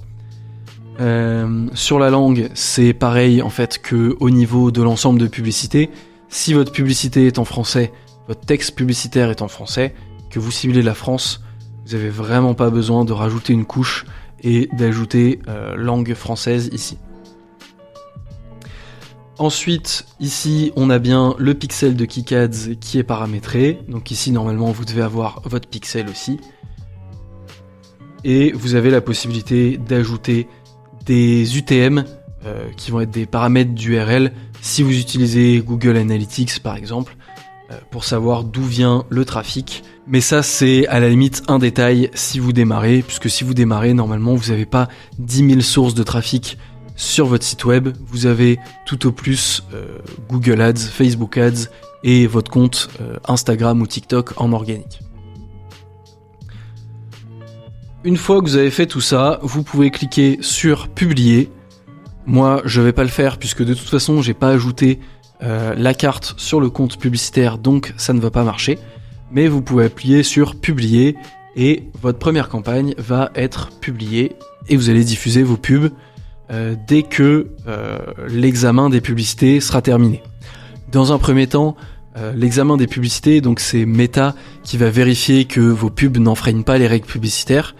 Sur la langue, c'est pareil en fait que au niveau de l'ensemble de publicité. Si votre publicité est en français, votre texte publicitaire est en français, que vous ciblez la France, vous avez vraiment pas besoin de rajouter une couche et d'ajouter langue française ici. Ensuite, ici, on a bien le pixel de KickAds qui est paramétré. Donc ici, normalement, vous devez avoir votre pixel aussi. Et vous avez la possibilité d'ajouter des UTM qui vont être des paramètres d'URL si vous utilisez Google Analytics par exemple pour savoir d'où vient le trafic. Mais ça c'est à la limite un détail si vous démarrez, puisque si vous démarrez normalement vous n'avez pas 10 000 sources de trafic sur votre site web, vous avez tout au plus Google Ads, Facebook Ads et votre compte Instagram ou TikTok en organique. Une fois que vous avez fait tout ça, vous pouvez cliquer sur publier. Moi, je vais pas le faire puisque de toute façon, j'ai pas ajouté la carte sur le compte publicitaire, donc ça ne va pas marcher. Mais vous pouvez appuyer sur publier et votre première campagne va être publiée et vous allez diffuser vos pubs dès que l'examen des publicités sera terminé. Dans un premier temps, l'examen des publicités, donc c'est Meta qui va vérifier que vos pubs n'enfreignent pas les règles publicitaires.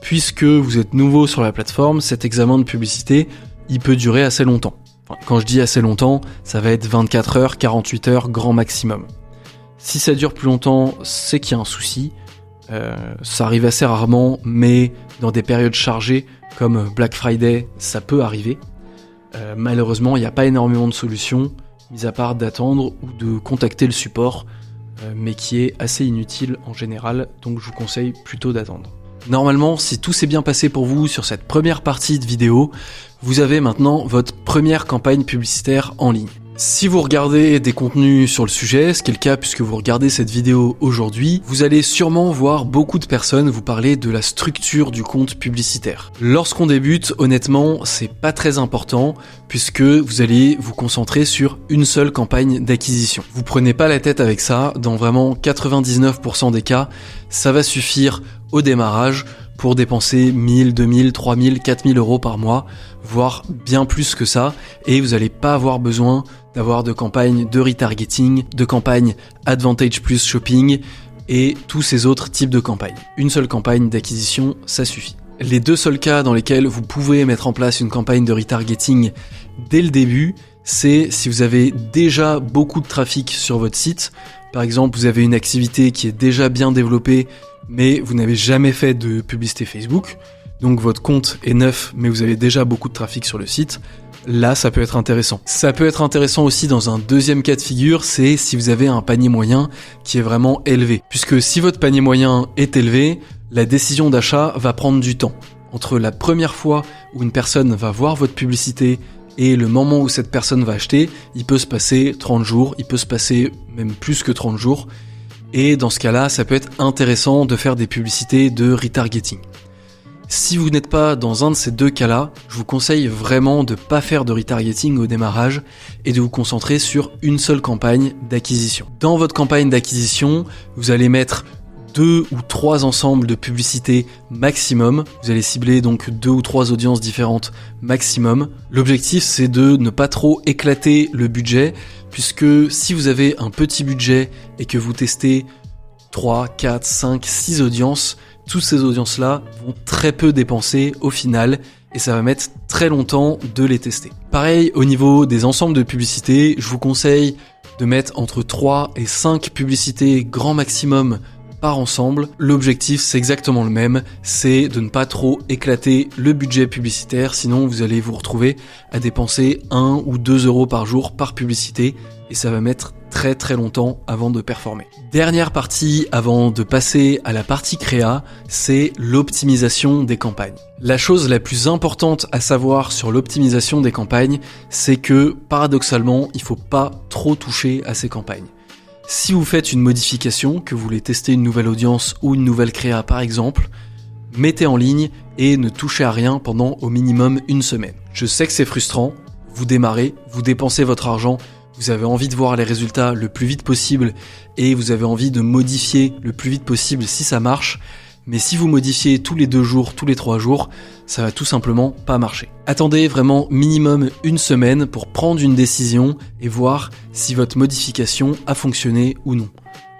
Puisque vous êtes nouveau sur la plateforme, cet examen de publicité, il peut durer assez longtemps. Enfin, quand je dis assez longtemps, ça va être 24 heures, 48 heures, grand maximum. Si ça dure plus longtemps, c'est qu'il y a un souci. Ça arrive assez rarement, mais dans des périodes chargées, comme Black Friday, ça peut arriver. Malheureusement, il n'y a pas énormément de solutions, mis à part d'attendre ou de contacter le support, mais qui est assez inutile en général, donc je vous conseille plutôt d'attendre. Normalement, si tout s'est bien passé pour vous sur cette première partie de vidéo, vous avez maintenant votre première campagne publicitaire en ligne. Si vous regardez des contenus sur le sujet, ce qui est le cas puisque vous regardez cette vidéo aujourd'hui, vous allez sûrement voir beaucoup de personnes vous parler de la structure du compte publicitaire. Lorsqu'on débute, honnêtement, c'est pas très important puisque vous allez vous concentrer sur une seule campagne d'acquisition. Vous prenez pas la tête avec ça, dans vraiment 99% des cas, ça va suffire au démarrage pour dépenser 1000, 2000, 3000, 4000 euros par mois, voire bien plus que ça, et vous n'allez pas avoir besoin d'avoir de campagnes de retargeting, de campagnes Advantage Plus Shopping et tous ces autres types de campagnes. Une seule campagne d'acquisition, ça suffit. Les deux seuls cas dans lesquels vous pouvez mettre en place une campagne de retargeting dès le début, c'est si vous avez déjà beaucoup de trafic sur votre site. Par exemple, vous avez une activité qui est déjà bien développée, mais vous n'avez jamais fait de publicité Facebook, donc votre compte est neuf, mais vous avez déjà beaucoup de trafic sur le site. Là, ça peut être intéressant. Ça peut être intéressant aussi dans un deuxième cas de figure, c'est si vous avez un panier moyen qui est vraiment élevé. Puisque si votre panier moyen est élevé, la décision d'achat va prendre du temps. Entre la première fois où une personne va voir votre publicité et le moment où cette personne va acheter, il peut se passer 30 jours, il peut se passer même plus que 30 jours. Et dans ce cas-là, ça peut être intéressant de faire des publicités de retargeting. Si vous n'êtes pas dans un de ces deux cas-là, je vous conseille vraiment de ne pas faire de retargeting au démarrage et de vous concentrer sur une seule campagne d'acquisition. Dans votre campagne d'acquisition, vous allez mettre 2 ou 3 ensembles de publicités maximum. Vous allez cibler donc 2 ou 3 audiences différentes maximum. L'objectif, c'est de ne pas trop éclater le budget, puisque si vous avez un petit budget et que vous testez 3, 4, 5, 6 audiences, toutes ces audiences-là vont très peu dépenser au final et ça va mettre très longtemps de les tester. Pareil, au niveau des ensembles de publicités, je vous conseille de mettre entre 3 et 5 publicités grand maximum part ensemble. L'objectif, c'est exactement le même, c'est de ne pas trop éclater le budget publicitaire, sinon vous allez vous retrouver à dépenser 1 ou 2 euros par jour par publicité, et ça va mettre très très longtemps avant de performer. Dernière partie avant de passer à la partie créa, c'est l'optimisation des campagnes. La chose la plus importante à savoir sur l'optimisation des campagnes, c'est que paradoxalement, il faut pas trop toucher à ces campagnes. Si vous faites une modification, que vous voulez tester une nouvelle audience ou une nouvelle créa par exemple, mettez en ligne et ne touchez à rien pendant au minimum 1 semaine. Je sais que c'est frustrant, vous démarrez, vous dépensez votre argent, vous avez envie de voir les résultats le plus vite possible et vous avez envie de modifier le plus vite possible si ça marche, mais si vous modifiez tous les 2 jours, tous les 3 jours, ça va tout simplement pas marcher. Attendez vraiment minimum 1 semaine pour prendre une décision et voir si votre modification a fonctionné ou non.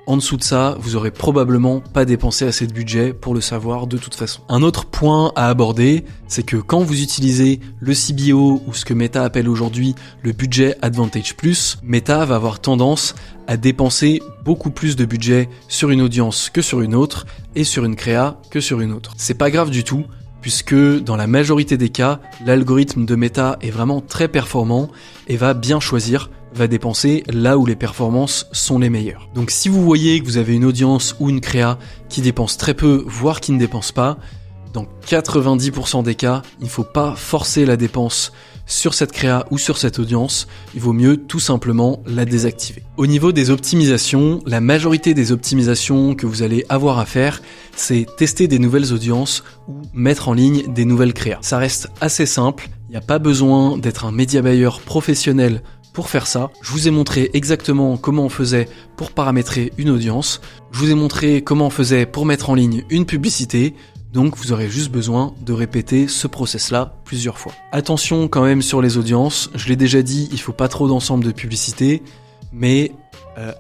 En dessous de ça, vous aurez probablement pas dépensé assez de budget pour le savoir de toute façon. Un autre point à aborder, c'est que quand vous utilisez le CBO ou ce que Meta appelle aujourd'hui le budget Advantage Plus, Meta va avoir tendance à dépenser beaucoup plus de budget sur une audience que sur une autre et sur une créa que sur une autre. C'est pas grave du tout, puisque dans la majorité des cas, l'algorithme de Meta est vraiment très performant et va bien choisir, va dépenser là où les performances sont les meilleures. Donc si vous voyez que vous avez une audience ou une créa qui dépense très peu, voire qui ne dépense pas, dans 90% des cas, il ne faut pas forcer la dépense sur cette créa ou sur cette audience, il vaut mieux tout simplement la désactiver. Au niveau des optimisations, la majorité des optimisations que vous allez avoir à faire, c'est tester des nouvelles audiences ou mettre en ligne des nouvelles créas. Ça reste assez simple, il n'y a pas besoin d'être un media buyer professionnel pour faire ça. Je vous ai montré exactement comment on faisait pour paramétrer une audience, je vous ai montré comment on faisait pour mettre en ligne une publicité, donc vous aurez juste besoin de répéter ce process-là plusieurs fois. Attention quand même sur les audiences, je l'ai déjà dit, il faut pas trop d'ensemble de publicité, mais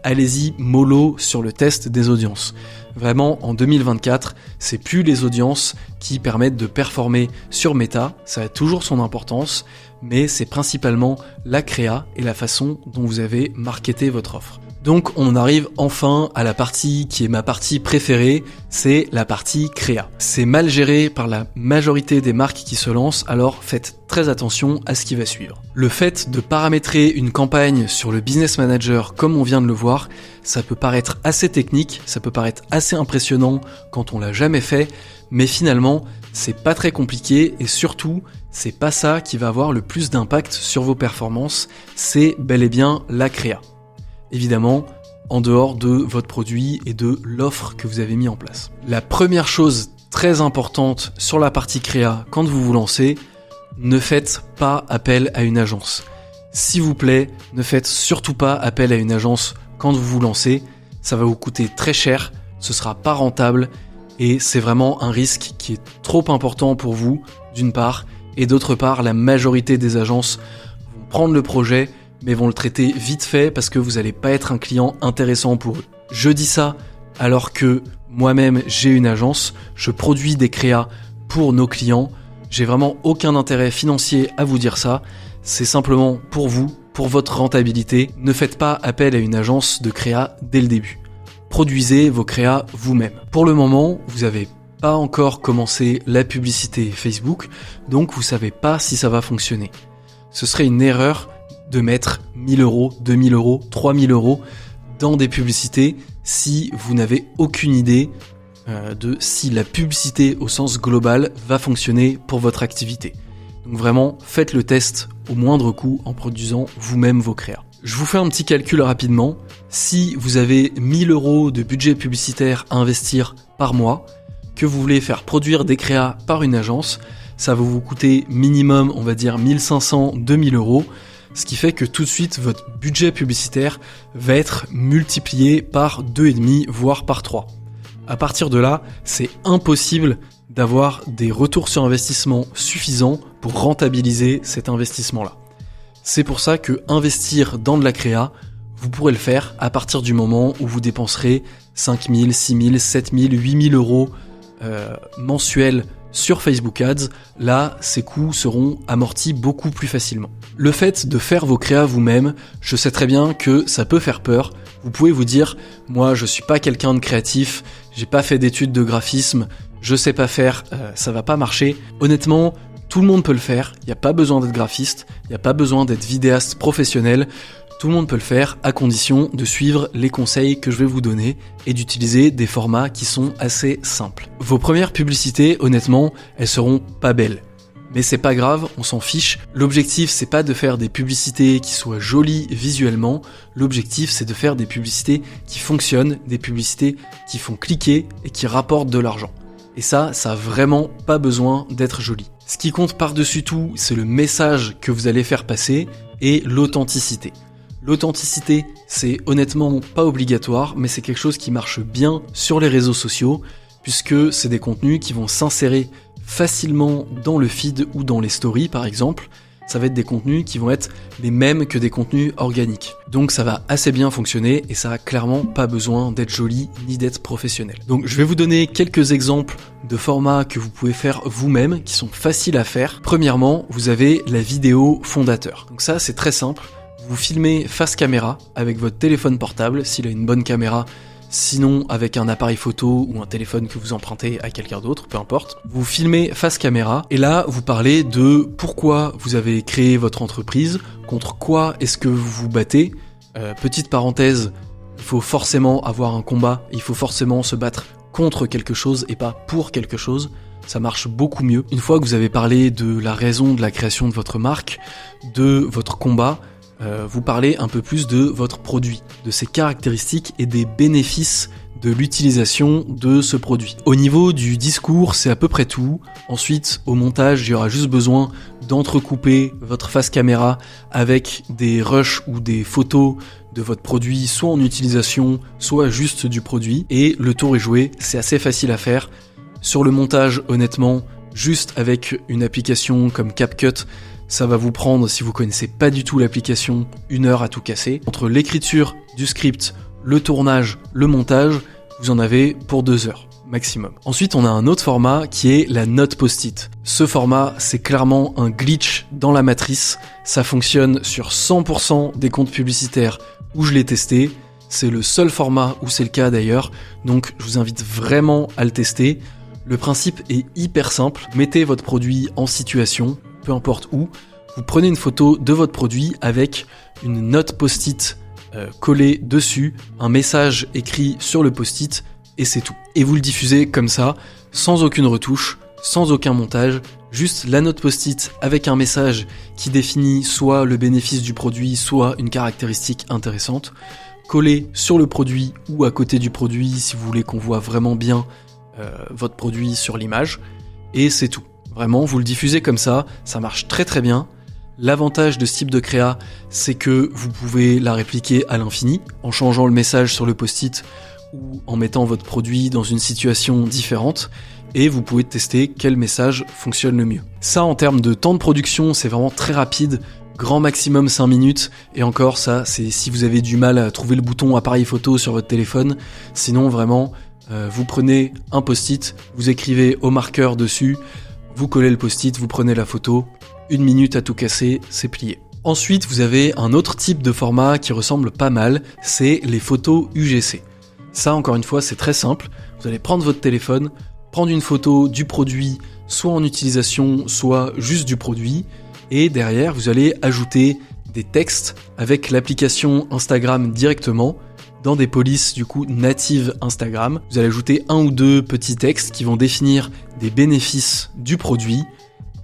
allez-y mollo sur le test des audiences. Vraiment, en 2024, c'est plus les audiences qui permettent de performer sur Meta, ça a toujours son importance, mais c'est principalement la créa et la façon dont vous avez marketé votre offre. Donc on arrive enfin à la partie qui est ma partie préférée, c'est la partie créa. C'est mal géré par la majorité des marques qui se lancent, alors faites très attention à ce qui va suivre. Le fait de paramétrer une campagne sur le Business Manager comme on vient de le voir, ça peut paraître assez technique, ça peut paraître assez impressionnant quand on l'a jamais fait, mais finalement c'est pas très compliqué et surtout c'est pas ça qui va avoir le plus d'impact sur vos performances, c'est bel et bien la créa. Évidemment, en dehors de votre produit et de l'offre que vous avez mis en place. La première chose très importante sur la partie créa quand vous vous lancez, ne faites pas appel à une agence. S'il vous plaît, ne faites surtout pas appel à une agence quand vous vous lancez, ça va vous coûter très cher, ce sera pas rentable et c'est vraiment un risque qui est trop important pour vous, d'une part, et d'autre part, la majorité des agences vont prendre le projet mais vont le traiter vite fait parce que vous n'allez pas être un client intéressant pour eux. Je dis ça alors que moi-même j'ai une agence, je produis des créas pour nos clients, j'ai vraiment aucun intérêt financier à vous dire ça, c'est simplement pour vous, pour votre rentabilité, ne faites pas appel à une agence de créa dès le début. Produisez vos créas vous-même. Pour le moment, vous n'avez pas encore commencé la publicité Facebook, donc vous savez pas si ça va fonctionner. Ce serait une erreur de mettre 1000 euros, 2000 euros, 3000 euros dans des publicités si vous n'avez aucune idée de si la publicité au sens global va fonctionner pour votre activité. Donc vraiment, faites le test au moindre coût en produisant vous-même vos créas. Je vous fais un petit calcul rapidement. Si vous avez 1000 euros de budget publicitaire à investir par mois, que vous voulez faire produire des créas par une agence, ça va vous coûter minimum, on va dire 1500, 2000 euros. Ce qui fait que tout de suite, votre budget publicitaire va être multiplié par 2,5, voire par 3. À partir de là, c'est impossible d'avoir des retours sur investissement suffisants pour rentabiliser cet investissement-là. C'est pour ça que investir dans de la créa, vous pourrez le faire à partir du moment où vous dépenserez 5000, 6000, 7000, 8000 euros mensuels sur Facebook Ads, là, ces coûts seront amortis beaucoup plus facilement. Le fait de faire vos créas vous-même, je sais très bien que ça peut faire peur. Vous pouvez vous dire, moi je suis pas quelqu'un de créatif, j'ai pas fait d'études de graphisme, je sais pas faire, ça va pas marcher. Honnêtement, tout le monde peut le faire, il n'y a pas besoin d'être graphiste, il n'y a pas besoin d'être vidéaste professionnel, tout le monde peut le faire à condition de suivre les conseils que je vais vous donner et d'utiliser des formats qui sont assez simples. Vos premières publicités, honnêtement, elles seront pas belles. Mais c'est pas grave, on s'en fiche. L'objectif, c'est pas de faire des publicités qui soient jolies visuellement. L'objectif, c'est de faire des publicités qui fonctionnent, des publicités qui font cliquer et qui rapportent de l'argent. Et ça a vraiment pas besoin d'être joli. Ce qui compte par-dessus tout, c'est le message que vous allez faire passer et l'authenticité. L'authenticité, c'est honnêtement pas obligatoire, mais c'est quelque chose qui marche bien sur les réseaux sociaux, puisque c'est des contenus qui vont s'insérer facilement dans le feed ou dans les stories par exemple. Ça va être des contenus qui vont être les mêmes que des contenus organiques. Donc ça va assez bien fonctionner et ça a clairement pas besoin d'être joli ni d'être professionnel. Donc je vais vous donner quelques exemples de formats que vous pouvez faire vous-même, qui sont faciles à faire. Premièrement, vous avez la vidéo fondateur. Donc ça c'est très simple. Vous filmez face caméra avec votre téléphone portable, s'il a une bonne caméra, sinon avec un appareil photo ou un téléphone que vous empruntez à quelqu'un d'autre, peu importe. Vous filmez face caméra et là vous parlez de pourquoi vous avez créé votre entreprise, contre quoi est-ce que vous vous battez. Petite parenthèse, il faut forcément avoir un combat, il faut forcément se battre contre quelque chose et pas pour quelque chose. Ça marche beaucoup mieux. Une fois que vous avez parlé de la raison de la création de votre marque, de votre combat, vous parlez un peu plus de votre produit, de ses caractéristiques et des bénéfices de l'utilisation de ce produit. Au niveau du discours, c'est à peu près tout. Ensuite, au montage, il y aura juste besoin d'entrecouper votre face caméra avec des rushs ou des photos de votre produit, soit en utilisation, soit juste du produit. Et le tour est joué, c'est assez facile à faire. Sur le montage, honnêtement, juste avec une application comme CapCut, ça va vous prendre, si vous connaissez pas du tout l'application, 1 heure à tout casser. Entre l'écriture du script, le tournage, le montage, vous en avez pour 2 heures maximum. Ensuite, on a un autre format qui est la note post-it. Ce format, c'est clairement un glitch dans la matrice. Ça fonctionne sur 100% des comptes publicitaires où je l'ai testé. C'est le seul format où c'est le cas d'ailleurs. Donc, je vous invite vraiment à le tester. Le principe est hyper simple. Mettez votre produit en situation, peu importe où, vous prenez une photo de votre produit avec une note post-it collée dessus, un message écrit sur le post-it, et c'est tout. Et vous le diffusez comme ça, sans aucune retouche, sans aucun montage, juste la note post-it avec un message qui définit soit le bénéfice du produit, soit une caractéristique intéressante, collé sur le produit ou à côté du produit si vous voulez qu'on voit vraiment bien votre produit sur l'image, et c'est tout. Vraiment, vous le diffusez comme ça marche très très bien. L'avantage de ce type de créa, c'est que vous pouvez la répliquer à l'infini, en changeant le message sur le post-it ou en mettant votre produit dans une situation différente, et vous pouvez tester quel message fonctionne le mieux. Ça, en termes de temps de production, c'est vraiment très rapide, grand maximum 5 minutes, et encore ça, c'est si vous avez du mal à trouver le bouton appareil photo sur votre téléphone. Sinon, vraiment, vous prenez un post-it, vous écrivez au marqueur dessus, vous collez le post-it, vous prenez la photo, 1 minute à tout casser, c'est plié. Ensuite, vous avez un autre type de format qui ressemble pas mal, c'est les photos UGC. Ça, encore une fois, c'est très simple. Vous allez prendre votre téléphone, prendre une photo du produit, soit en utilisation, soit juste du produit, et derrière, vous allez ajouter des textes avec l'application Instagram directement, dans des polices du coup natives Instagram. Vous allez ajouter 1 ou 2 petits textes qui vont définir des bénéfices du produit,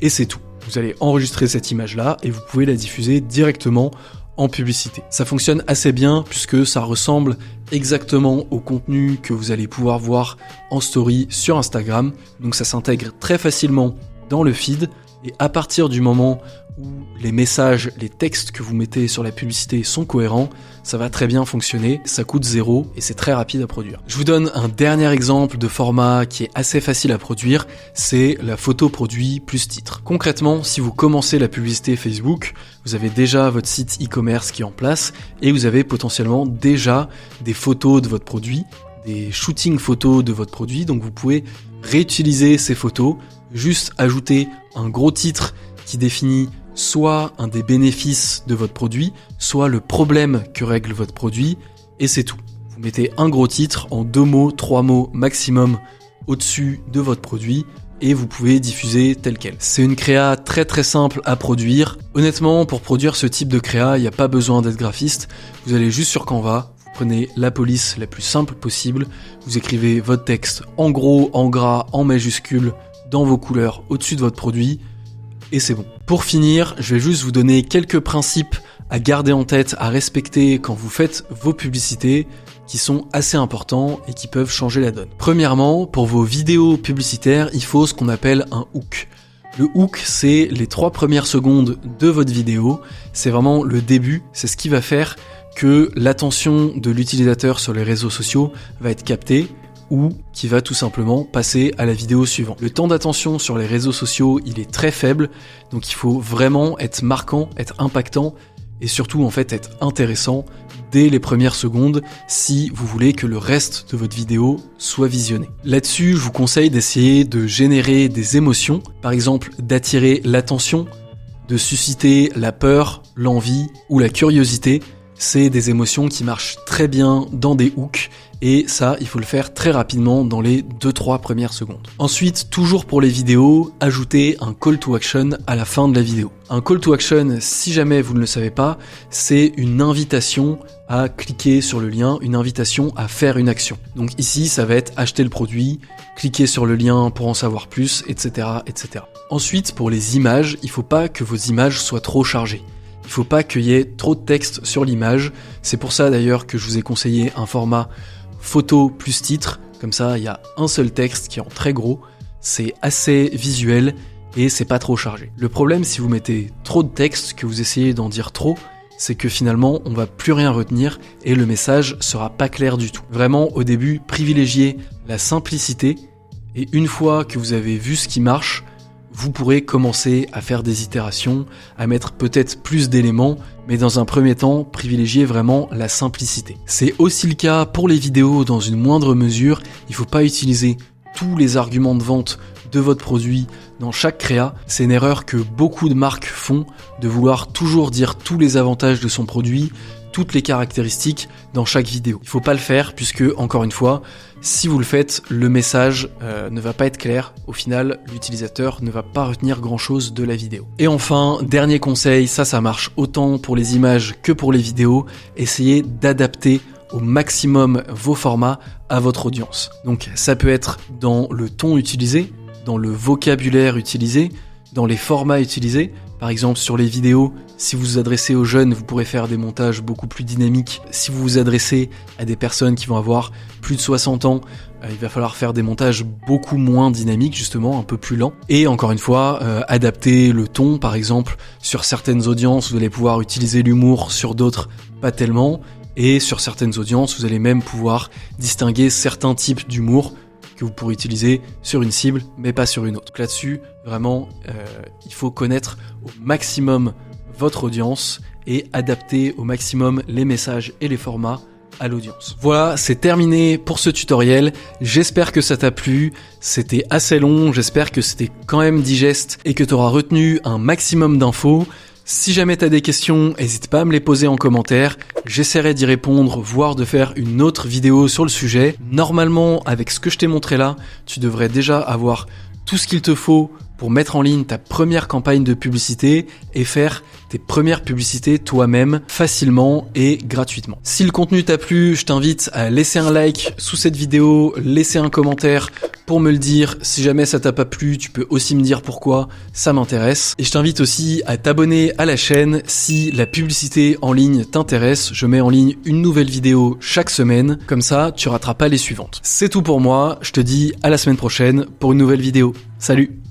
et c'est tout. Vous allez enregistrer cette image-là et vous pouvez la diffuser directement en publicité. Ça fonctionne assez bien puisque ça ressemble exactement au contenu que vous allez pouvoir voir en story sur Instagram. Donc ça s'intègre très facilement dans le feed, et à partir du moment où les messages, les textes que vous mettez sur la publicité sont cohérents, ça va très bien fonctionner, ça coûte 0 et c'est très rapide à produire. Je vous donne un dernier exemple de format qui est assez facile à produire, c'est la photo produit plus titre. Concrètement, si vous commencez la publicité Facebook, vous avez déjà votre site e-commerce qui est en place et vous avez potentiellement déjà des photos de votre produit, des shootings photos de votre produit, donc vous pouvez réutiliser ces photos, juste ajouter un gros titre qui définit soit un des bénéfices de votre produit, soit le problème que règle votre produit, et c'est tout. Vous mettez un gros titre en 2 mots, 3 mots maximum au-dessus de votre produit, et vous pouvez diffuser tel quel. C'est une créa très très simple à produire. Honnêtement, pour produire ce type de créa, il n'y a pas besoin d'être graphiste. Vous allez juste sur Canva, vous prenez la police la plus simple possible, vous écrivez votre texte en gros, en gras, en majuscule, dans vos couleurs, au-dessus de votre produit, et c'est bon. Pour finir, je vais juste vous donner quelques principes à garder en tête, à respecter quand vous faites vos publicités, qui sont assez importants et qui peuvent changer la donne. Premièrement, pour vos vidéos publicitaires, il faut ce qu'on appelle un hook. Le hook, c'est les 3 premières secondes de votre vidéo. C'est vraiment le début, c'est ce qui va faire que l'attention de l'utilisateur sur les réseaux sociaux va être captée ou qui va tout simplement passer à la vidéo suivante. Le temps d'attention sur les réseaux sociaux, il est très faible, donc il faut vraiment être marquant, être impactant et surtout en fait être intéressant dès les premières secondes si vous voulez que le reste de votre vidéo soit visionné. Là-dessus, je vous conseille d'essayer de générer des émotions, par exemple d'attirer l'attention, de susciter la peur, l'envie ou la curiosité. C'est des émotions qui marchent très bien dans des hooks et ça, il faut le faire très rapidement dans les 2-3 premières secondes. Ensuite, toujours pour les vidéos, ajoutez un call to action à la fin de la vidéo. Un call to action, si jamais vous ne le savez pas, c'est une invitation à cliquer sur le lien, une invitation à faire une action. Donc ici, ça va être acheter le produit, cliquer sur le lien pour en savoir plus, etc., etc. Ensuite, pour les images, il ne faut pas que vos images soient trop chargées. Il ne faut pas qu'il y ait trop de texte sur l'image. C'est pour ça d'ailleurs que je vous ai conseillé un format photo plus titre. Comme ça, il y a un seul texte qui est en très gros. C'est assez visuel et c'est pas trop chargé. Le problème, si vous mettez trop de texte, que vous essayez d'en dire trop, c'est que finalement, on va plus rien retenir et le message sera pas clair du tout. Vraiment, au début, privilégiez la simplicité et une fois que vous avez vu ce qui marche, vous pourrez commencer à faire des itérations, à mettre peut-être plus d'éléments, mais dans un premier temps, privilégiez vraiment la simplicité. C'est aussi le cas pour les vidéos dans une moindre mesure. Il ne faut pas utiliser tous les arguments de vente de votre produit dans chaque créa. C'est une erreur que beaucoup de marques font, de vouloir toujours dire tous les avantages de son produit, toutes les caractéristiques dans chaque vidéo. Il faut pas le faire puisque, encore une fois, si vous le faites, le message ne va pas être clair. Au final, l'utilisateur ne va pas retenir grand-chose de la vidéo. Et enfin, dernier conseil, ça marche autant pour les images que pour les vidéos, essayez d'adapter au maximum vos formats à votre audience. Donc ça peut être dans le ton utilisé, dans le vocabulaire utilisé, dans les formats utilisés. Par exemple, sur les vidéos, si vous vous adressez aux jeunes, vous pourrez faire des montages beaucoup plus dynamiques. Si vous vous adressez à des personnes qui vont avoir plus de 60 ans, il va falloir faire des montages beaucoup moins dynamiques, justement, un peu plus lents. Et encore une fois, adapter le ton, par exemple, sur certaines audiences, vous allez pouvoir utiliser l'humour, sur d'autres, pas tellement. Et sur certaines audiences, vous allez même pouvoir distinguer certains types d'humour que vous pourrez utiliser sur une cible, mais pas sur une autre. Donc là-dessus, vraiment, il faut connaître au maximum votre audience et adapter au maximum les messages et les formats à l'audience. Voilà, c'est terminé pour ce tutoriel. J'espère que ça t'a plu. C'était assez long, j'espère que c'était quand même digeste et que tu auras retenu un maximum d'infos. Si jamais t'as des questions, n'hésite pas à me les poser en commentaire. J'essaierai d'y répondre, voire de faire une autre vidéo sur le sujet. Normalement, avec ce que je t'ai montré là, tu devrais déjà avoir tout ce qu'il te faut pour mettre en ligne ta première campagne de publicité et faire tes premières publicités toi-même facilement et gratuitement. Si le contenu t'a plu, je t'invite à laisser un like sous cette vidéo, laisser un commentaire pour me le dire. Si jamais ça t'a pas plu, tu peux aussi me dire pourquoi, ça m'intéresse. Et je t'invite aussi à t'abonner à la chaîne si la publicité en ligne t'intéresse. Je mets en ligne une nouvelle vidéo chaque semaine, comme ça tu rateras pas les suivantes. C'est tout pour moi, je te dis à la semaine prochaine pour une nouvelle vidéo. Salut!